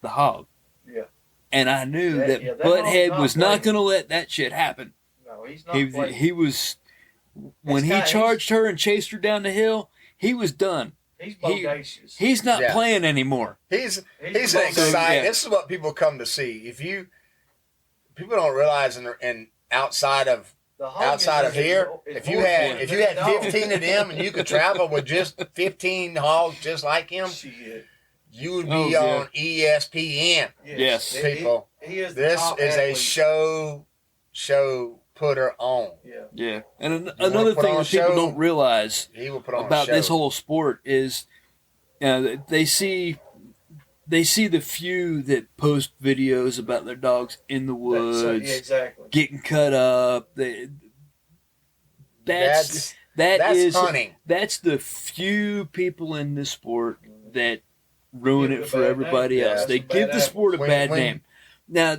the hog. Yeah. And I knew Yeah, that yeah, that hog's Butthead not was not playing. going to let that shit happen. no, he's not He playing. he was when he kinda- charged her and chased her down the hill. He was done. He's bodacious. He's not Yeah. playing anymore. He's He's an bodacious. exciting. Yeah. This is what people come to see. People don't realize in outside of The hog outside is of here, is if you more had fun if you than had a dog. 15 of them and you could travel with just 15 hogs just like him, Shit. you would Oh, be yeah. on ESPN. Yes. People, He is the This top is a athlete. show putter on. Yeah. Yeah. And wanna another put thing on a that people show? don't realize He will put on about a show. this whole sport is, they see the few that post videos about their dogs in the woods, Yeah, exactly. getting cut up. That's That's hunting. that's the few people in this sport that ruin Give it it a for bad everybody name. else. Yeah, They that's a give bad the sport a When- bad when- name. Now,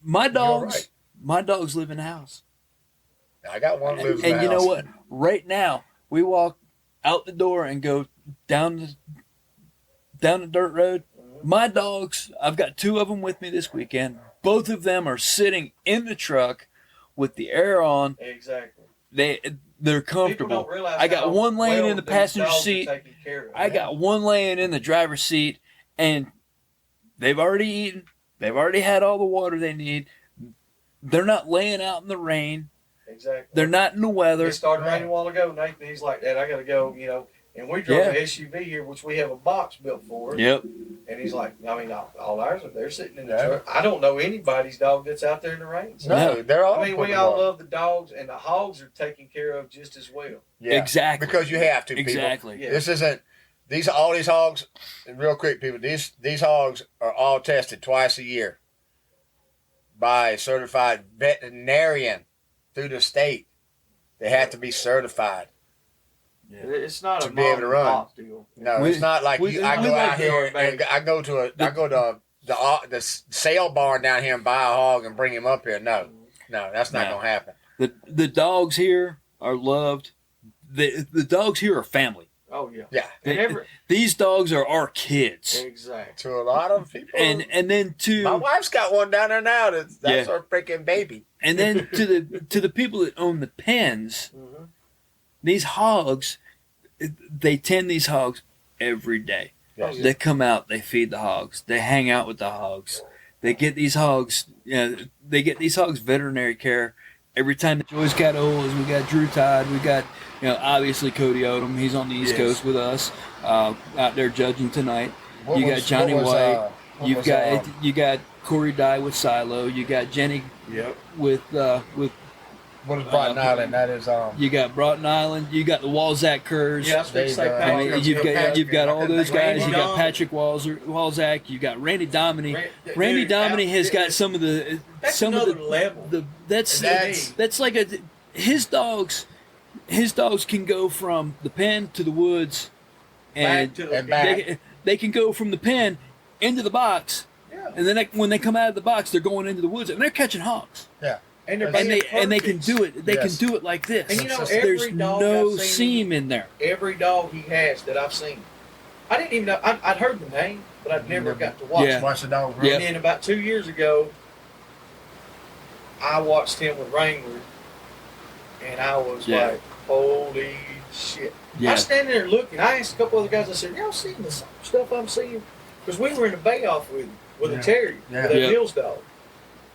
my dogs, right. my dogs live in the house. I got one that lives in And the you know house. what? Right now, we walk out the door and go down the dirt road. My dogs, I've got 2 of them with me this weekend. Both of them are sitting in the truck with the air on. Exactly. They're People comfortable. don't realize I got how one laying well in the these passenger dogs are seat. taken care of. I got one laying in the driver's seat, and they've already eaten. They've already had all the water they need. They're not laying out in the rain. Exactly. They're not in the weather. It started raining a while ago. Nathan, he's like, Dad, I got to go, And we drove Yeah. an SUV here, which we have a box built for. Yep. And he's like, I mean, all ours they're sitting in the Yeah. truck. I don't know anybody's dog that's out there in the rain. So, No, they're all. I mean, we putting all on. love the dogs, and the hogs are taken care of just as well. Yeah, Exactly. because you have to. People. Exactly. Yeah. This isn't. All these hogs. And real quick, people. These hogs are all tested twice a year by a certified veterinarian through the state. They have to be certified. It's not To a be able to run. mom-and-pop deal. No, We- it's not like we- I we go like out here and I go to the sale barn down here and buy a hog and bring him up here. No, that's not No. gonna happen. The dogs here are loved. The dogs here are family. Oh, yeah. Yeah, And These dogs are our kids. exactly. to a lot of people. And then my wife's got one down there now. That's Yeah. her freaking baby. and then to the people that own the pens, Mhm. these hogs, they tend these hogs every day. Yes. They come out, they feed the hogs, they hang out with the hogs. They get these hogs, veterinary care. Every time the Joy's got O's, we got Drew Todd, we got, obviously Cody Odom. He's on the East Yes. Coast with us, out there judging tonight. What You was- got Johnny what was, White. what You've was, got you got Corey Dye with Silo. You got Jenny Yep. with what is Brighton Island? That is you got Broughton Island. You got the Walzak Curs. Yeah, I was going to say There you go. I mean, Patrick. you've got all those guys. Randy You got Dom- Patrick Walzak. You got Randy Dominy. Randy Dude, Dominy has that- got some of the That's some of another the level. that's like his dogs can go from the pen to the woods, and Back to the and back. they can go from the pen into the box, Yeah. and then when they come out of the box, they're going into the woods and they're catching hogs. Yeah. And they're and they can do it. They Yes. can do it like this. And you know, there's every dog no I've seen, seam in there. every dog he has that I've seen, I didn't even know. I'd heard the name, but I'd never got to watch Yeah. him. Watch the dog grow. Yeah. And then about 2 years ago, I watched him with Raymond, and I was Yeah. like, holy shit. I Yeah, was standing there looking. I asked a couple other guys, I said, y'all seen the stuff I'm seeing? Because we were in the bay off with him, with Yeah. a terrier, Yeah. with that Yeah. Hills dog.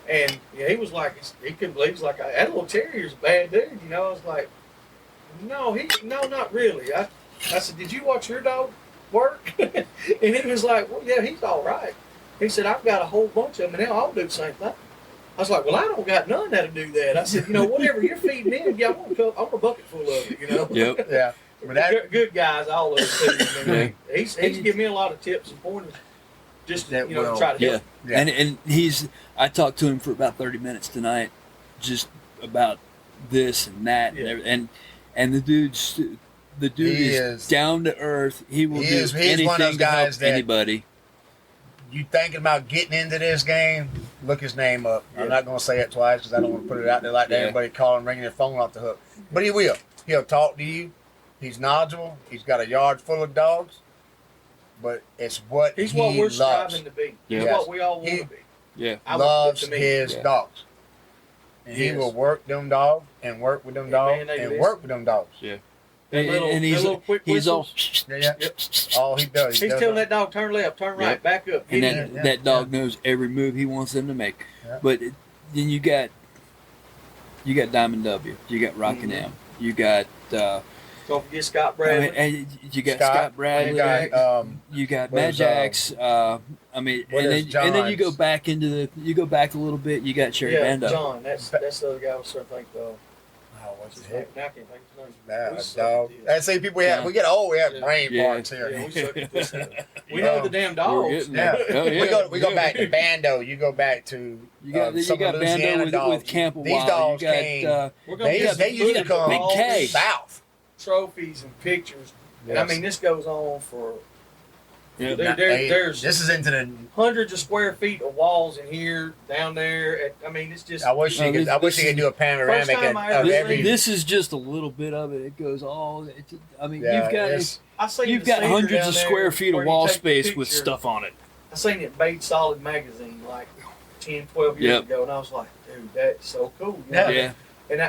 And yeah, he was like, he couldn't believe it. He was like, that little terrier's a bad dude. You know, I was like, no, not really. I said, did you watch your dog work? And he was like, well, yeah, he's all right. He said, I've got a whole bunch of them, and they'll all do the same thing. I was like, well, I don't got none that'll do that. I said, you know, whatever you're feeding them, yeah, I want a bucket full of it, you know. Yep. Yeah. But that, Good guys, all of us too. I mean, he's given me a lot of tips and pointers, just That you know, will- to try to Yeah. help. Yeah. And I talked to him for about 30 minutes tonight, just about this and that, Yeah. and the dude He is is- down to earth. He will he do is- he's anything one of those to help guys that- anybody. you thinking about getting into this game, look his name up. Yeah. I'm not going to say it twice because I don't want to put it out there like that. Yeah. Everybody calling, ringing their phone off the hook. But he will. He'll talk to you. He's knowledgeable. He's got a yard full of dogs. But it's what He's he what we're loves. striving to be. He's Yes. what we all want He- to be. Yeah. Loves to me. his Yeah. dogs. And he Yes. will work them dogs and work with them Yeah, dogs man, they and listen. work with them dogs. That little- and that he's little quick he's all Yeah. All he does. He's does telling that dog turn left, turn right, Yep. back up. and Get that in. Yeah, that dog knows every move he wants them to make. Yeah. But then you got Diamond W, you got Rockin' Mhm. M, you got Don't forget Scott I Bradley. mean, and you got Scott Bradley, You got, you got what Mad is, Jax. I mean, what and is then you go John's? back into you go back a little bit. You got Cherry yeah, Bando. John. That's the other guy I was starting to think of. oh, what's his Now head? I can't think of his name. Nah, We a suck dog. at this. That's see, people we get old, we have Yeah. brain Yeah. parts here. Yeah, we suck at this stuff. We Yeah. know the damn We're dogs. getting Yeah. there. Oh, yeah. We go back to Bando. You go back to You got some of Bando Louisiana with dogs. Camp a These While. dogs You got came. We're gonna They, get they some used to footage of come Big all K. these south. trophies and pictures. And I Yes. mean, this goes on for Yeah. there's This is into the. hundreds of square feet of walls in here, down there. I mean, it's just. I wish No, you could. this- I wish this you could do a panoramic First time I of ever every. seen This is just a little bit of it. It goes all. I mean, Yeah, you've got it's- I seen you've the got cedar hundreds down of there square feet where of you wall take the space with picture. stuff on it. I seen it Bait Solid magazine like 10, 12 years Yep. ago, and I was like, dude, that's so cool. You know? Yeah. And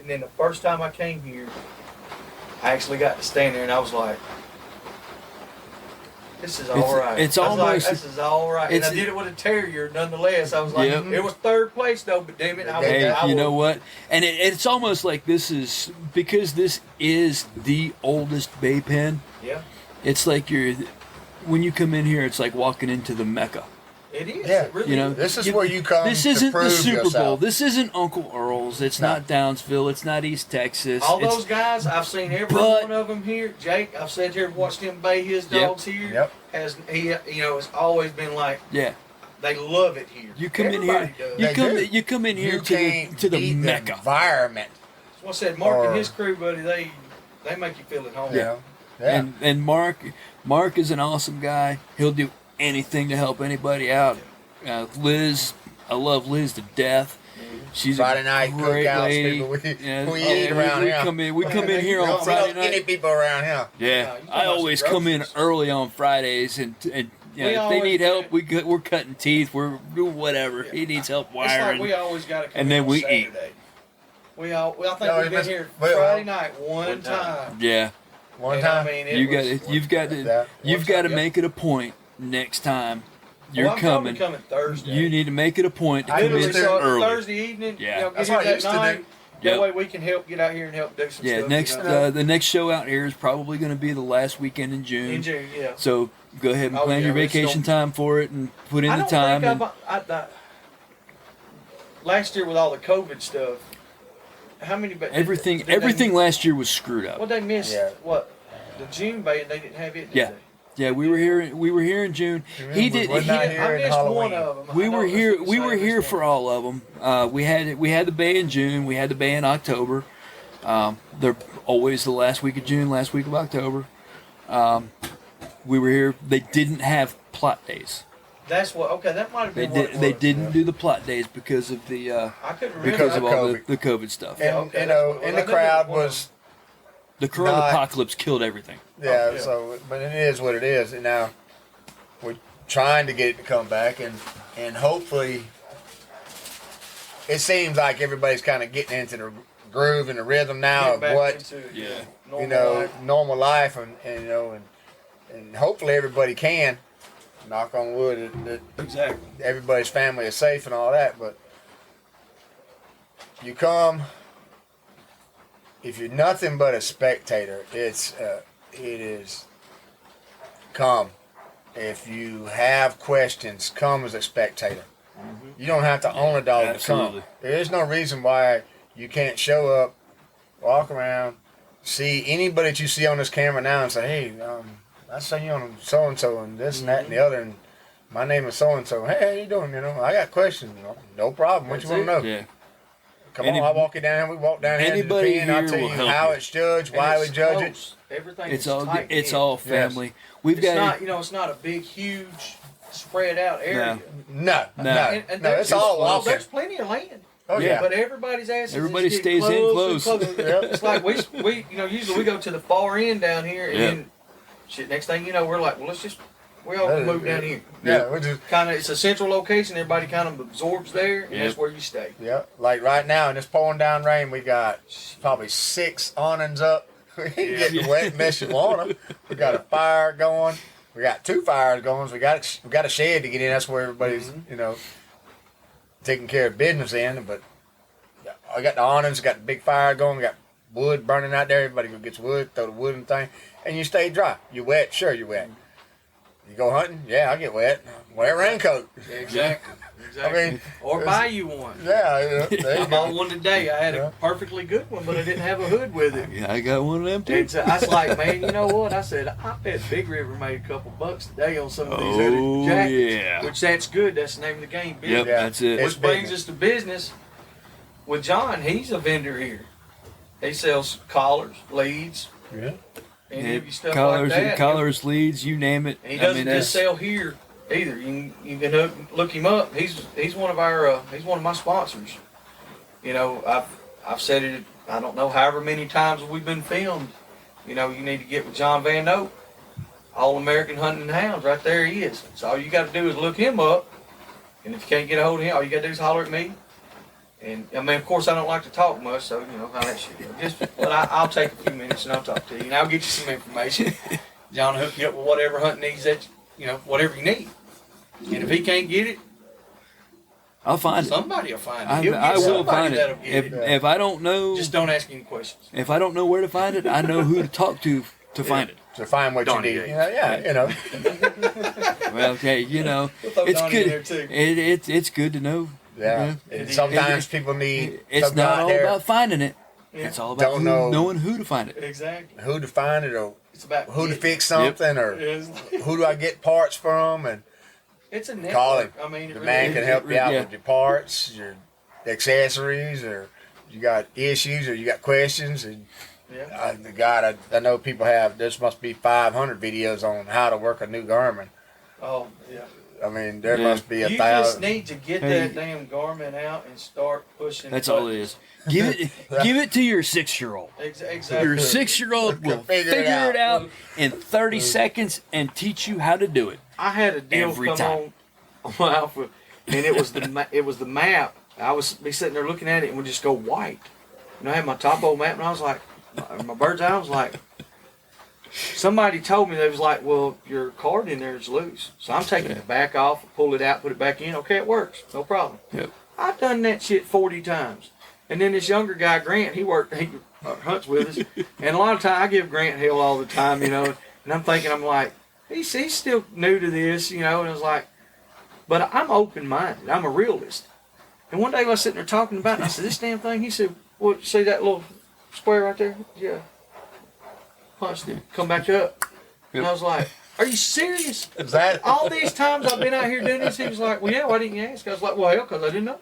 then the first time I came here, I actually got to stand there, and I was like, this is all right. it's I was almost- like, this is all right. And I it's- did it with a terrier, nonetheless. I was like, Yep. it was third place though, but damn it, I Hey, was. you know what? And it's almost like this is because this is the oldest bay pen. Yeah, It's like when you come in here, it's like walking into the Mecca. it is. Yeah. It really You know, is. This is where you come. This to isn't the prove Super Bowl. yourself. This isn't Uncle Earl's. It's No. not Downsville. It's not East Texas. All It's- those guys, I've seen every But- one of them here. Jake, I've sat here and watched him bay his Yep. dogs here. Yep. It's always been like yeah. they love it here. You come in Everybody here. does. You They come. do. You come in here You to can't the beat Mecca. environment. That's what I said. Marc Or- and his crew, buddy, they make you feel at home. You know? Yeah. And Marc is an awesome guy. He'll do anything to help anybody out. Liz, I love Liz to death. She's Friday a night great cookouts, lady. people. We Yeah, eat around we here. come in. We come in here We on don't Friday get any night. people around here. Yeah, you talking I about always some come in groceries. early on Fridays, and you know, We if they always need help, do. we're cutting teeth. We're doing whatever. Yeah. He needs help It's like wiring. we always got to come And in then on we Saturday. eat. I think No, we've it been must- here well, Friday night one time. time. Yeah, One And I time. mean, it you was- got you've got to Yeah. you've got to Yep. make it a point next time you're I'm probably coming. Thursday. You need to make it a point to I come literally used in to- so early. Thursday evening. Yeah. You know, get That's here what I that used to night. do. That Yep. way we can help get out here and help do some Yeah, stuff. next you know? the next show out here is probably going to be the last weekend in June. in June, yeah. So go ahead and Oh, plan yeah, your it's vacation time for it and put in I the don't time. think And last year with all the COVID stuff, how many? everything did they- last year was screwed up. What they missed? Yeah. What? The June bay, they didn't have it. Did Yeah. They? Yeah, we were here. We were here in June. Remember, He did. we're He, not I here in missed one Halloween. of them. we I know were it's here. the We same were as here one. for all of them. We had the bay in June. We had the bay in October. They're always the last week of June, last week of October. We were here. They didn't have plot days. That's what. Okay, that might have They been what it they was. didn't do the plot days because of the I couldn't remember. because of all COVID. the COVID stuff. And okay, you that's know, what it was. and I the knew crowd it was one of was The Corona apocalypse killed everything. yeah, yeah. So but it is what it is, and now we're trying to get it to come back, and hopefully, it seems like everybody's kind of getting into the groove and the rhythm now Get of back what into, you normal know life. normal life, and you know, and hopefully everybody can. Knock on wood that Exactly. everybody's family is safe and all that, but you come if you're nothing but a spectator, it is come. If you have questions, come as a spectator. You don't have to own a dog Absolutely. to come. There is no reason why you can't show up, walk around, see anybody that you see on this camera now and say, hey, I saw you on so-and-so and this and that and the other, and my name is so-and-so. Hey, how you doing? You know, I got questions. No problem. What you want to know? Yeah. Come on, I walk you down. We walk down here to the Anybody pen. I'll here tell you will help how you. it's judged, And why it's we judge it. close. Everything It's is all tight it's knit. all family. We've It's got not, it's not a big, huge, spread out area. No, No. And no, there's it's all walking. There's plenty of land. Oh Yeah. yeah. But everybody's asking. Everybody stays in close. It's like we usually we go to the far end down here, and Yep. then shit. Next thing you know, we're like, well, we all can move down here. Yeah, we just Kind of, it's a central location. Everybody kind of absorbs there, and Yep. that's where you stay. yeah. Like right now in this pouring down rain, we got probably 6 awnings up. We ain't getting wet unless you want them. We got a fire going. We got 2 fires going. So we got a shed to get in. That's where everybody's you know taking care of business in. But I got the awnings. Got the big fire going. We got wood burning out there. Everybody go gets wood, throw the wood and thing, and you stay dry. You wet? Sure, you wet. You go hunting? Yeah, I get wet. Wear a raincoat. Exactly. I mean, or buy you one. yeah. There you I bought go. one today. I had Yeah. a perfectly good one, but I didn't have a hood with it. Yeah, I got one of them too. And so I was like, man, you know what? I said, I bet Big River made a couple bucks today on some of these Oh, hooded jackets. yeah. Which that's good. That's the name of the game, Big. Yep, Yeah. that's it. It's Which brings big. us to business with John. He's a vendor here. He sells collars, leads, Yeah. any of you stuff collars, like that. collars, leads, you name it. And he doesn't that's- just sell here either. You can look him up. He's one of our he's one of my sponsors. You know, I've said it. I don't know however many times we've been filmed. You know, you need to get with John Van Note, All American Hunting and Hounds. Right there he is. So all you got to do is look him up. And if you can't get a hold of him, all you got to do is holler at me. And I mean, of course, I don't like to talk much, so you know how that shit goes. But I'll take a few minutes and I'll talk to you, and I'll get you some information. John will hook you up with whatever hunting needs that whatever you need. And if he can't get it, I'll find it. somebody will find it. I, He'll get I will somebody find that'll it. get If, it. if I don't know, Just don't ask any questions. if I don't know where to find it, I know who to talk to find it. To find what Donnie you need. Yates. Yeah, you know. Well, okay, you know, We'll throw it's Donnie in good. there too. It's good to know. Yeah. Yeah. And sometimes people need It's somebody not out all there about finding it. Yeah. It's all about Don't know. knowing who to find it. Exactly. who to find it or It's about who to getting fix something or it. who do I get parts from, and It's a network. call him. I mean, it The really man is. can help you out Yeah. with your parts, your accessories, or you got issues or you got questions. And Yeah. God, I know people have. This must be 500 videos on how to work a new Garmin. Oh, yeah. I mean, there Yeah. must be You just 1,000. need to get Hey. that damn Garmin out and start pushing. That's all it is. Give it to your 6-year-old. Exactly. Your 6-year-old will Figure figure it it out in 30 seconds and teach you how to do it. I had a deal Every come time. on my Alpha, and it was the map. I was be sitting there looking at it and would just go white. You know, I had my topo map, and I was like, my bird's eye was like. Somebody told me they was like, well, your card in there is loose, so I'm taking the back off, pull it out, put it back in. Okay, it works, no problem. Yep. I've done that shit 40 times. And then this younger guy, Grant, he hunts with us, and a lot of time I give Grant hell all the time, you know. And I'm thinking, I'm like, he's still new to this, you know. And I was like, but I'm open-minded. I'm a realist. And one day I was sitting there talking about it. I said, this damn thing. He said, well, see that little square right there? Yeah. Punched it. Come back up. And I was like, are you serious? Is that All these times I've been out here doing this, he was like, well, yeah, why didn't you ask? I was like, well, hell, because I didn't know.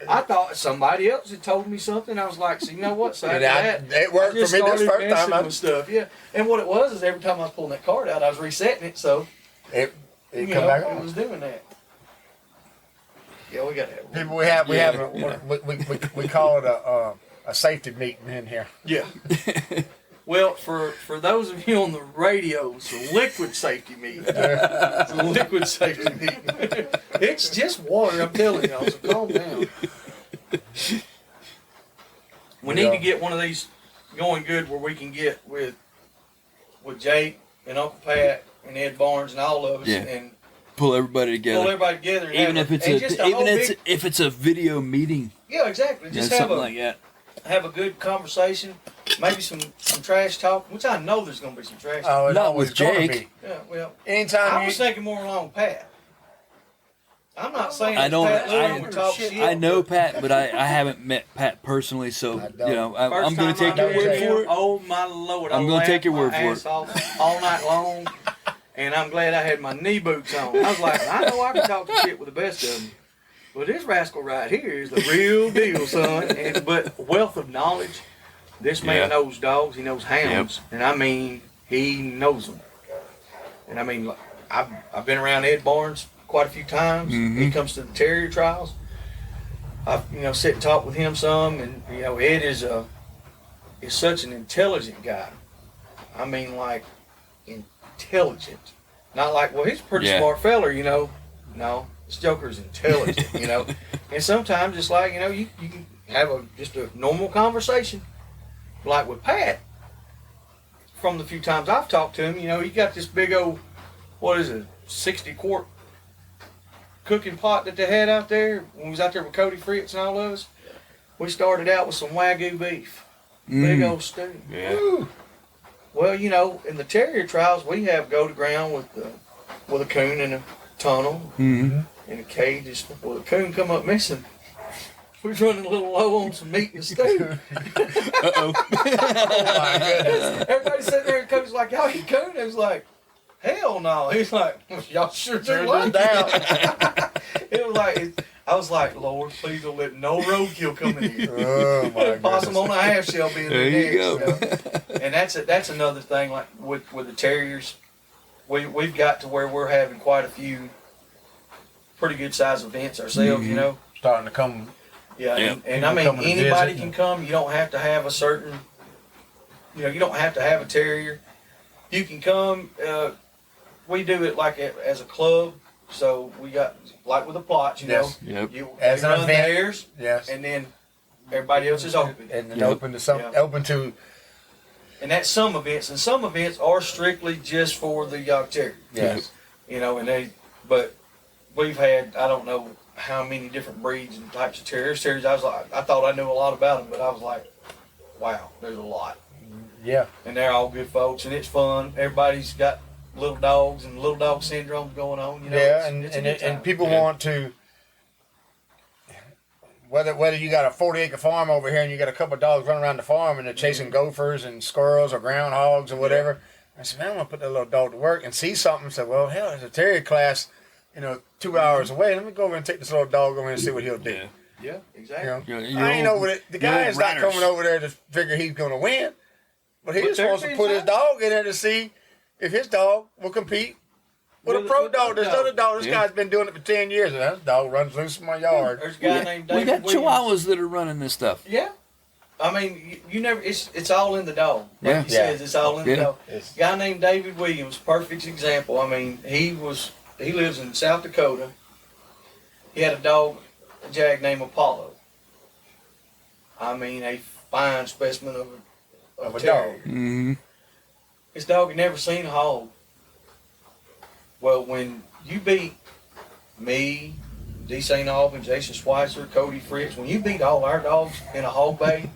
I thought somebody else had told me something. I was like, so you know what? So after that, it worked I just for me this started first time. messing with stuff. Yeah. And what it was is every time I was pulling that card out, I was resetting it. So It It You come know, back it on. was doing that. Yeah, we got to have People, we call it a safety meeting in here. Yeah. Well, for those of you on the radio, it's a liquid safety meeting. It's a liquid safety meeting. It's just water, I'm telling y'all, so calm down. We need to get one of these going good where we can get with Jake and Uncle Pat and Ed Barnes and all of us and pull everybody together. pull everybody together. And Even have if it's and a just even big, if it's a video meeting. yeah, exactly. Just have Something a like that. have a good conversation, maybe some trash talk, which I know there's going to be some trash talk. Oh, it's Not always with gonna Jake. be. Yeah, well, Anytime I you was thinking more along Pat. I'm not saying I don't- Pat I- Lewin would talk shit. I know Pat, but I haven't met Pat personally, so I don't. you know First I'm going time to take I your word met for him, it. oh my Lord! I'm I gonna take laughed your my word for ass off all night long, and I'm glad I had my knee boots on. I was like, I know I can talk to shit with the best of them, but this rascal right here is the real deal, son. But wealth of knowledge. This man Yeah. knows dogs. He knows hounds, and I mean, he knows them. And I mean, like, I've been around Ed Barnes quite a few times. He comes to the terrier trials. I've sit and talk with him some, and Ed is such an intelligent guy. I mean, like intelligent, not like he's a pretty smart feller, No, this Joker's intelligent, And sometimes it's like you can have just a normal conversation, like with Pat. From the few times I've talked to him, he got this big old, 60-quart cooking pot that they had out there when we was out there with Cody Fritz and all of us. We started out with some Wagyu beef, big old stew. Yeah. Woo. Well, in the terrier trials, we have go to ground with a coon in a tunnel in a cage. Well, the coon come up missing. We was running a little low on some meat and stew. Uh-oh. Oh my goodness. Everybody sitting there and Cody's like, y'all eat coon? It was like, hell no. He's like, y'all sure do like that. It was like, I was like, Lord, please don't let no roadkill come in here. Oh my Possum on goodness. a half shell being There there you next. go. And that's another thing, like with the terriers, we've got to where we're having quite a few pretty good sized events ourselves, Starting to come. Yeah, Yeah. and I People mean, coming to anybody visit. can come. You don't have to have a certain, you don't have to have a terrier. You can come. We do it like as a club. So we got, like with the plots, Yes. Yep. you As an run event. theirs, Yes. and then everybody else is open. And then Yep. open to some, Yeah. open to. And that's some events. And some events are strictly just for the York Terrier. Yes. But we've had, I don't know how many different breeds and types of terriers. I was like, I thought I knew a lot about them, but I was like, wow, there's a lot. Yeah. And they're all good folks, and it's fun. Everybody's got little dogs and little dog syndrome going on. Yeah, it's a good time. and people Yeah. want to. Whether you got a 40-acre farm over here and you got a couple of dogs running around the farm and they're chasing gophers and squirrels or groundhogs or whatever. I said, man, I'm gonna put that little dog to work and see something. I said, well, hell, there's a terrier class, 2 hours away. Let me go over and take this little dog over and see what he'll do. Yeah. Yeah, exactly. Your I ain't old- over it. The your guy old is not runners. coming over there to figure he's gonna win, but he's But supposed to there's put his been dog in there to see if his dog will compete with a With pro a dog. There's dog. another dog. This Yeah. guy's been doing it for 10 years, and that dog runs loose in my yard. There's a guy named We David got Williams. Chihuahuas that are running this stuff. Yeah. I mean, you never. It's all in the dog. Like Yeah. he says, it's all in the Yeah. dog. It's- Guy named David Williams, perfect example. I mean, he lives in South Dakota. He had a dog, a jag named Apollo. I mean, a fine specimen of a terrier. dog. Mm-hmm. His dog had never seen a hog. Well, when you beat me, D. St. Albans, Jason Schweitzer, Cody Fritz, when you beat all our dogs in a hog bay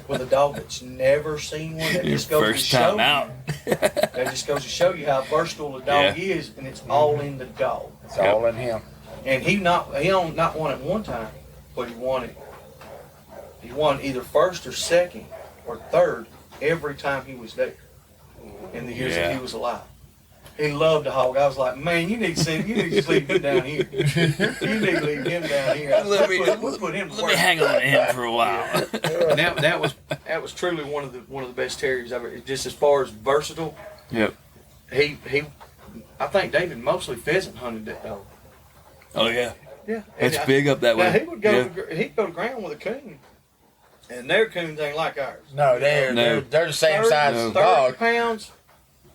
with a dog that's never seen one, that Your just goes to first show time you, out. that just goes to show you how versatile a dog is, and it's all in the dog. It's all in him. And he not won it one time, but he won it. He won either first or second or third every time he was there in the years that Yeah. he was alive. He loved the hog. I was like, man, you need to leave him down here. You need to leave him down here. I Let said, me- we'll put him to Let me work. hang on to him for a while. And that was truly one of the best terriers ever. Just as far as versatile, Yep. he I think David mostly pheasant hunted that dog. Oh yeah, Yeah, it's big up that Now way. he would go. Yeah. He'd go to ground with a coon, and their coons ain't like ours. No, No. they're the same size as a 30 dog. pounds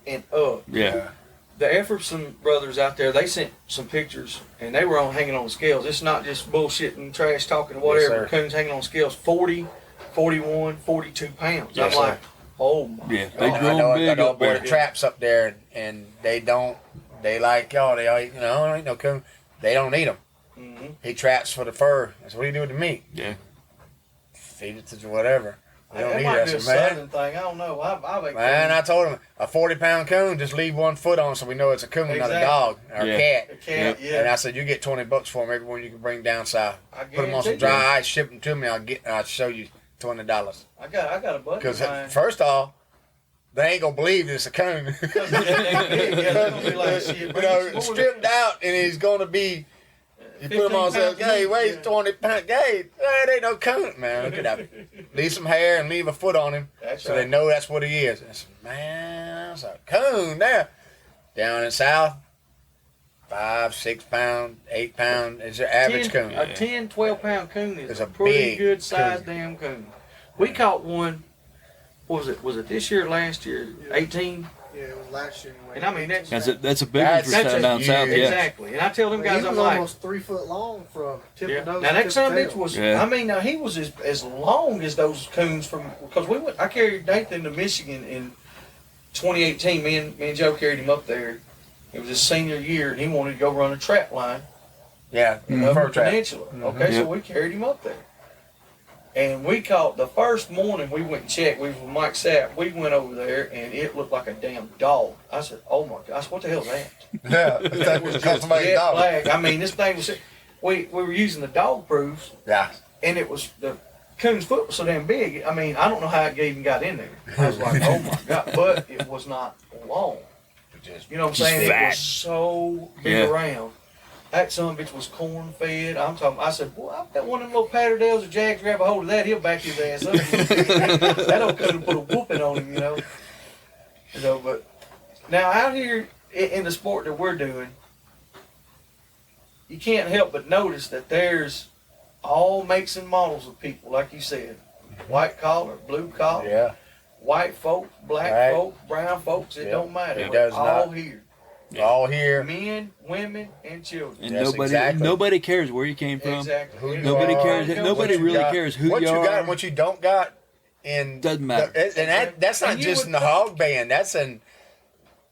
and up. Yeah. The Efferson brothers out there, they sent some pictures, and they were hanging on scales. It's not just bullshitting, trash talking, whatever. Yes, Coons hanging on scales, 40, 41, 42 pounds. Yes, I'm like, oh my Yeah, they God. grow I know big up boy there. the traps up there, and they don't. They like they all, ain't no coon. They don't eat them. Mhm. He traps for the fur. That's what he do with the meat. Yeah. Feed it to whatever. They don't That eat might it. be a I said, man, southern thing. I don't know. I've ate man, I coons. told him a 40-pound coon, just leave one foot on so we know it's a coon, not a Exactly. dog or Yeah. a cat. A cat, Yep. yeah. And I said, you get $20 for them. Every one you can bring down south. I Put them on some guarantee dry you. ice, ship them to me. I'll show you $20. I got a buddy Because of mine. first off, they ain't gonna believe it's a coon. Yeah, they're gonna be like, shit, you bring know, some more. stripped out, and he's gonna be. You put him on, 15 say, "Hey, pounds weighs meat, 20 pounds. Hey, that ain't no coon, man. Look at that. Leave some hair and leave a foot on him, That's so right. they know that's what he is." I said, "Man, that's a coon there." Down in South, 5, 6 pound, 8 pound is your average 10 coon. A 10, 12 pound coon is It's a a pretty big good sized coon. damn coon. We caught one. What was it? Was it this year or last year? 18. Yeah, it was last year. And I mean that's That's a big one for That's down a south. huge- Yeah. exactly. And I tell them Well, guys, he I'm was like, almost 3 foot long from tip yeah. of nose Now to that tip son of of a bitch tail. was. Yeah. I mean, now he was as long as those coons from because we went. I carried Nathan to Michigan in 2018. Me and Joe carried him up there. It was his senior year, and he wanted to go run a trap line. Yeah, Upper fur trap. Peninsula. Okay, so Yep. we carried him up there. And we caught the first morning we went and checked. We was with Mike Sapp. We went over there and it looked like a damn dog. I said, "Oh my gosh, what the hell's that?" Yeah, It was just jet black. I mean, this thing was. We were using the dog proofs, Yeah, and it was the coon's foot was so damn big. I mean, I don't know how it even got in there. I was like, "Oh my god!" But it was not long. just You know what I'm Just saying? It fat. was so big Yeah. around. That son of a bitch was corn fed. I'm talking. I said, "Boy, I bet one of them little patterdales or Jags grab a hold of that, he'll back his ass up." That old could have put a whooping on him, you know. But now out here in the sport that we're doing, you can't help but notice that there's all makes and models of people, like you said, white collar, blue collar, yeah. white folks, black Right. folks, brown folks. It Yeah. don't matter. It We're does all not. here. All here. Men, women, and children. And Yes, nobody exactly. nobody cares where you came from. Exactly. Who you Nobody are, cares. what Nobody you really got, cares who what you you got are. and what you don't got. And Doesn't matter. that's not And you just would in the think- hog band. That's in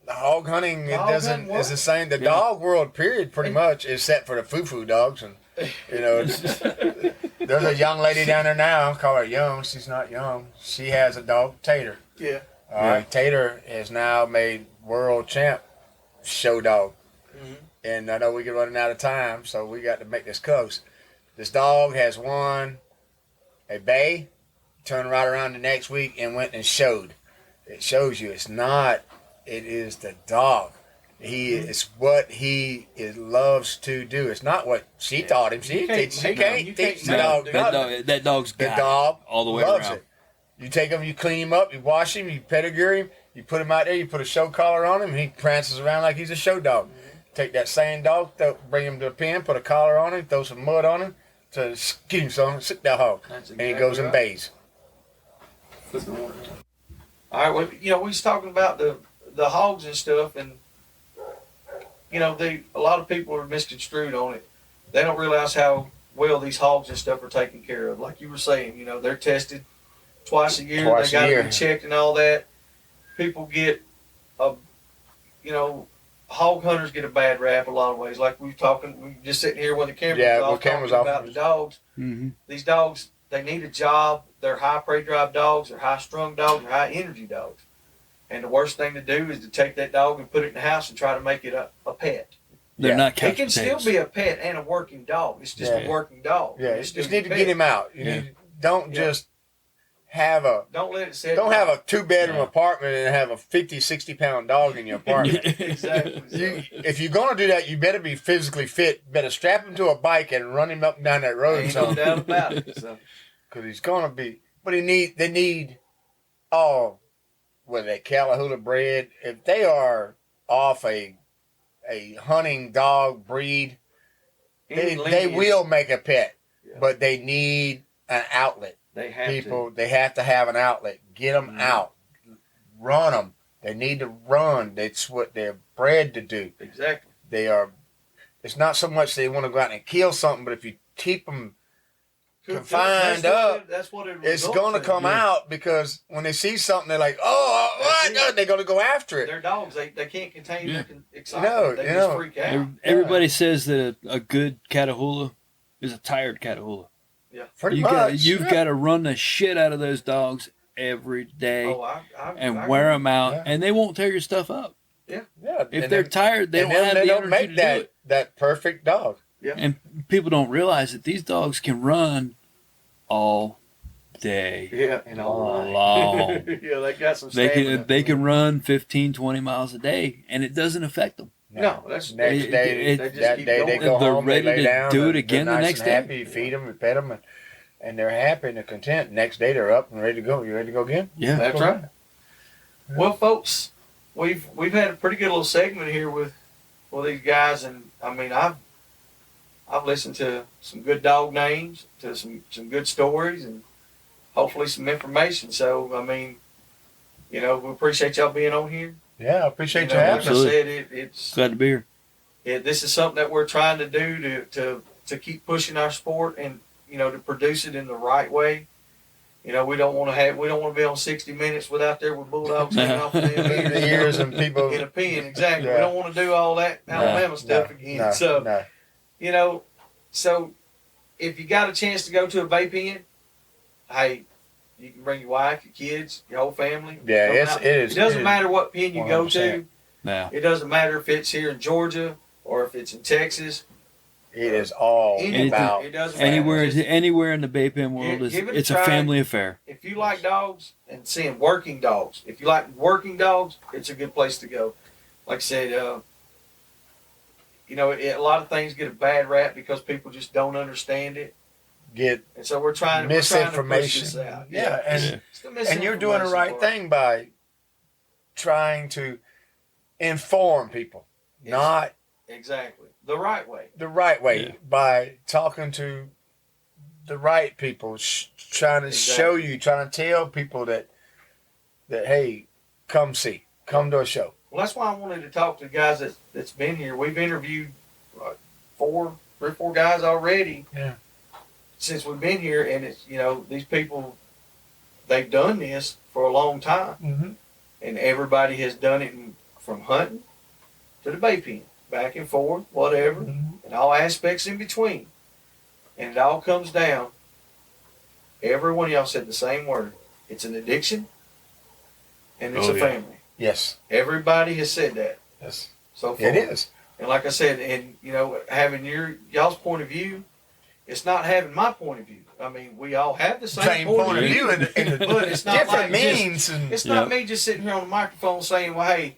the hog hunting. It Hog doesn't. hunting It's the same. The Yeah. dog world, period, pretty And- much, except for the foo-foo dogs. And you know, there's a young lady down there now. Call her young. She's not young. She has a dog, Tater. Yeah. All right, Tater is now made world champ show dog. Mhm. And I know we're running out of time, so we got to make this close. This dog has won a bay, turned right around the next week and went and showed. It shows you it's not, it is the dog. He is what loves to do. It's not what she taught him. She You can't teach, she make- can't you teach can't the make dog him do nothing. That dog's The got dog it all the way loves around. it. You take him, you clean him up, you wash him, you pedigree him, you put him out there, you put a show collar on him, and he prances around like he's a show dog. Take that same dog, bring him to a pen, put a collar on him, throw some mud on him, to get him some, sit that hog. That's And he goes and exactly bays. All right. Well, we was talking about the hogs and stuff, and a lot of people are misconstrued on it. They don't realize how well these hogs and stuff are taken care of. Like you were saying, they're tested twice a year. Twice They a got to year. be checked and all that. People get hog hunters get a bad rap a lot of ways. Like we just sitting here when the camera Yeah, was off, with cameras talking off. about the dogs. Mm-hmm. These dogs, they need a job. They're high prey drive dogs. They're high strung dogs. They're high energy dogs. And the worst thing to do is to take that dog and put it in the house and try to make it a pet. They're Yeah. not It couch can potatoes. still be a pet and a working dog. It's just Yeah. a working dog. Yeah, you It's just still need a to pet. get him out. Yeah. Don't Yeah. just have a Don't let it sit. don't have a 2-bedroom No. apartment and have a 50, 60-pound dog in your apartment. Exactly. If you're gonna do that, you better be physically fit. Better strap him to a bike and run him up and down that road. Ain't no doubt about it. So, Because he's gonna be. But they need all, whether they Callahoola bred. If they are off a a hunting dog breed, Any they lineage, will make a pet, Yeah. but they need an outlet. They have People, to. they have to have an outlet. Get them Mhm. out, run them. They need to run. That's what they're bred to do. Exactly. They are. It's not so much they want to go out and kill something, but if you keep them confined That's what up, that's what it it's results going to in. come out, because when they see something, they're like, "Oh, That's what?" it. They're going to go after it. They're dogs. They can't contain Yeah. their excitement. They just freak out. Everybody says that a good Catahoula is a tired Catahoula. Pretty You've much. got to run the shit out of those dogs every day Oh, and I wear agree. them out, Yeah. and they won't tear your stuff up. Yeah. If And they're then- tired, they and don't then have they the don't energy make to that do it. that perfect dog. And people don't realize that these dogs can run all day. Yeah, and all night. long. Yeah, they got some They stamina. can run 15, 20 miles a day, and it doesn't affect them. No, that's Next it- day, it- they just that keep day they going. go They're home, ready they lay to down, do it they're again the nice next and day. happy. You feed them, you pet them, and they're happy and they're content. Next day they're up and ready to go. You ready to go again? Yeah. That's right. Well, folks, we've had a pretty good little segment here with these guys, and I mean I've listened to some good dog names, to some good stories, and hopefully some information. So I mean, we appreciate y'all being on here. Yeah, I appreciate you Like having us. I Absolutely. said, it's Glad to be here. this is something that we're trying to do to keep pushing our sport and to produce it in the right way. We don't want to be on 60 Minutes without there with bulldogs hanging off the The ears and people. in a pen. Exactly. Yeah. We don't want to do all that Alabama stuff again. No, So no. so if you got a chance to go to a bay pen, hey, you can bring your wife, your kids, your whole family. Yeah, Come it out. is. It doesn't matter what pen you go 100%. to. Yeah. It doesn't matter if it's here in Georgia or if it's in Texas. It is all Anything. about. It doesn't matter. Anywhere, Just- anywhere in the Bay Pen world, Give it a it's a try. family affair. if you like dogs and seeing working dogs, if you like working dogs, it's a good place to go. Like I said, a lot of things get a bad rap because people just don't understand it, Get and so we're trying to push misinformation. this out. Yeah, and Yeah. It's the and you're doing the misinformation right part. thing by trying to inform people, Yes. not Exactly, the right way. the right way, Yeah. by talking to the right people, trying to show you, trying to tell people that hey, come to a show. Well, that's why I wanted to talk to the guys that's been here. We've interviewed three or four guys already. Yeah. Since we've been here, and it's these people, they've done this for a long time, Mm-hmm. and everybody has done it from hunting to the bay pen, back and forth, whatever, and all aspects in between. And it all comes down. Every one of y'all said the same word. It's an addiction, and it's Oh, a yeah. family. Yes, Everybody has said that yes, so far. it is. And like I said, and having y'all's point of view, it's not having my point of view. I mean, we all have the same point of view, and but it's not different like just- means. And It's not me just sitting here on the microphone saying, "Well, hey,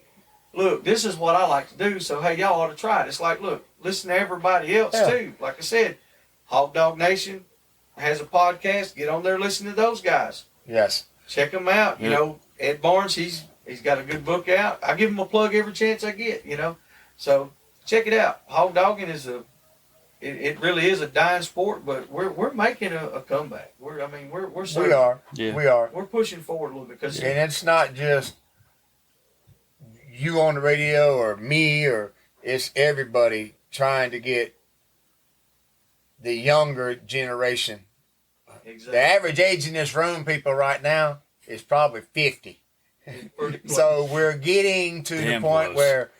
look, this is what I like to do, so hey, y'all ought to try it." It's like, look, listen to everybody else Yeah. too. Like I said, Hog Dog Nation has a podcast. Get on there, listen to those guys. yes, Check them out. Ed Barnes, he's got a good book out. I give him a plug every chance I get. So check it out. Hog dogging is it really is a dying sport, but we're making a comeback. We're we certain. are. Yeah. We are. We're pushing forward a little bit because And it's not just you on the radio or me, or it's everybody trying to get the younger generation. The exactly. average age in this room, people, right now is probably 50. Pretty close. So we're getting to Damn the point close. where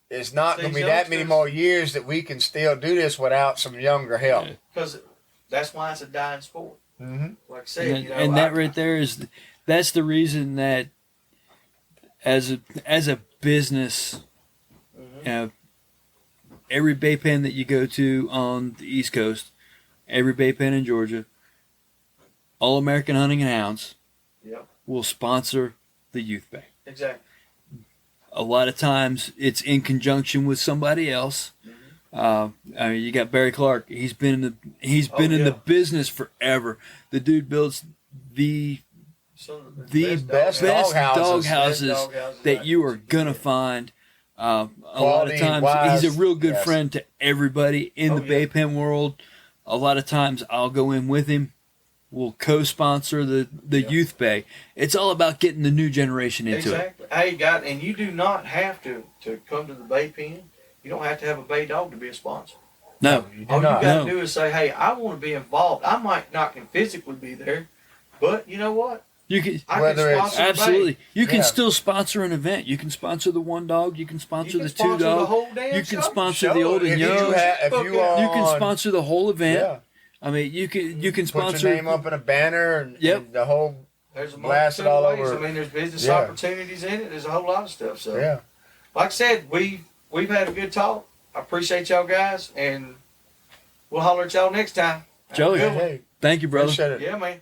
it's not going to be These that many youngsters- more years that we can still do this without some younger help. Yeah. Because that's why it's a dying sport. Mm-hmm. Like I said, And that right there that's the reason that as a business, Mhm. every bay pen that you go to on the East Coast, every bay pen in Georgia, All American Hunting and Hounds Yep. will sponsor the youth bay. Exactly. A lot of times it's in conjunction with somebody else. I mean, you got Barry Clark. He's been in the business forever. The dude builds the Some of The best best dog dog houses. houses that you are gonna find A lot of Quality times, wise, he's a real good yes. friend to everybody in the yeah. bay pen world. A lot of times, I'll go in with him. We'll co-sponsor the youth bay. It's all about getting the new generation into it. Exactly. Hey, and you do not have to come to the bay pen. You don't have to have a bay dog to be a sponsor. No, You do All not. you got to No. do is say, hey, I want to be involved. I might not can physically be there, but you know what? you can I Whether can it's- sponsor the bay. absolutely. You can Yeah. still sponsor an event. You can sponsor the one dog. You can sponsor You can the two sponsor the dog. whole damn You can show. sponsor Show the old it. and If young. you are You can on- sponsor the whole event. Yeah. I mean, you can Put sponsor. your name up in a banner and, Yep. and the whole. There's a Blast it multitude all of ways. over. I mean, there's business Yeah. opportunities in it. There's a whole lot of stuff. So, Yeah. like I said, we've had a good talk. I appreciate y'all guys, and we'll holler at y'all next time. Have a Joey. good one. Hey, Thank you, brother. appreciate it. Yeah, man.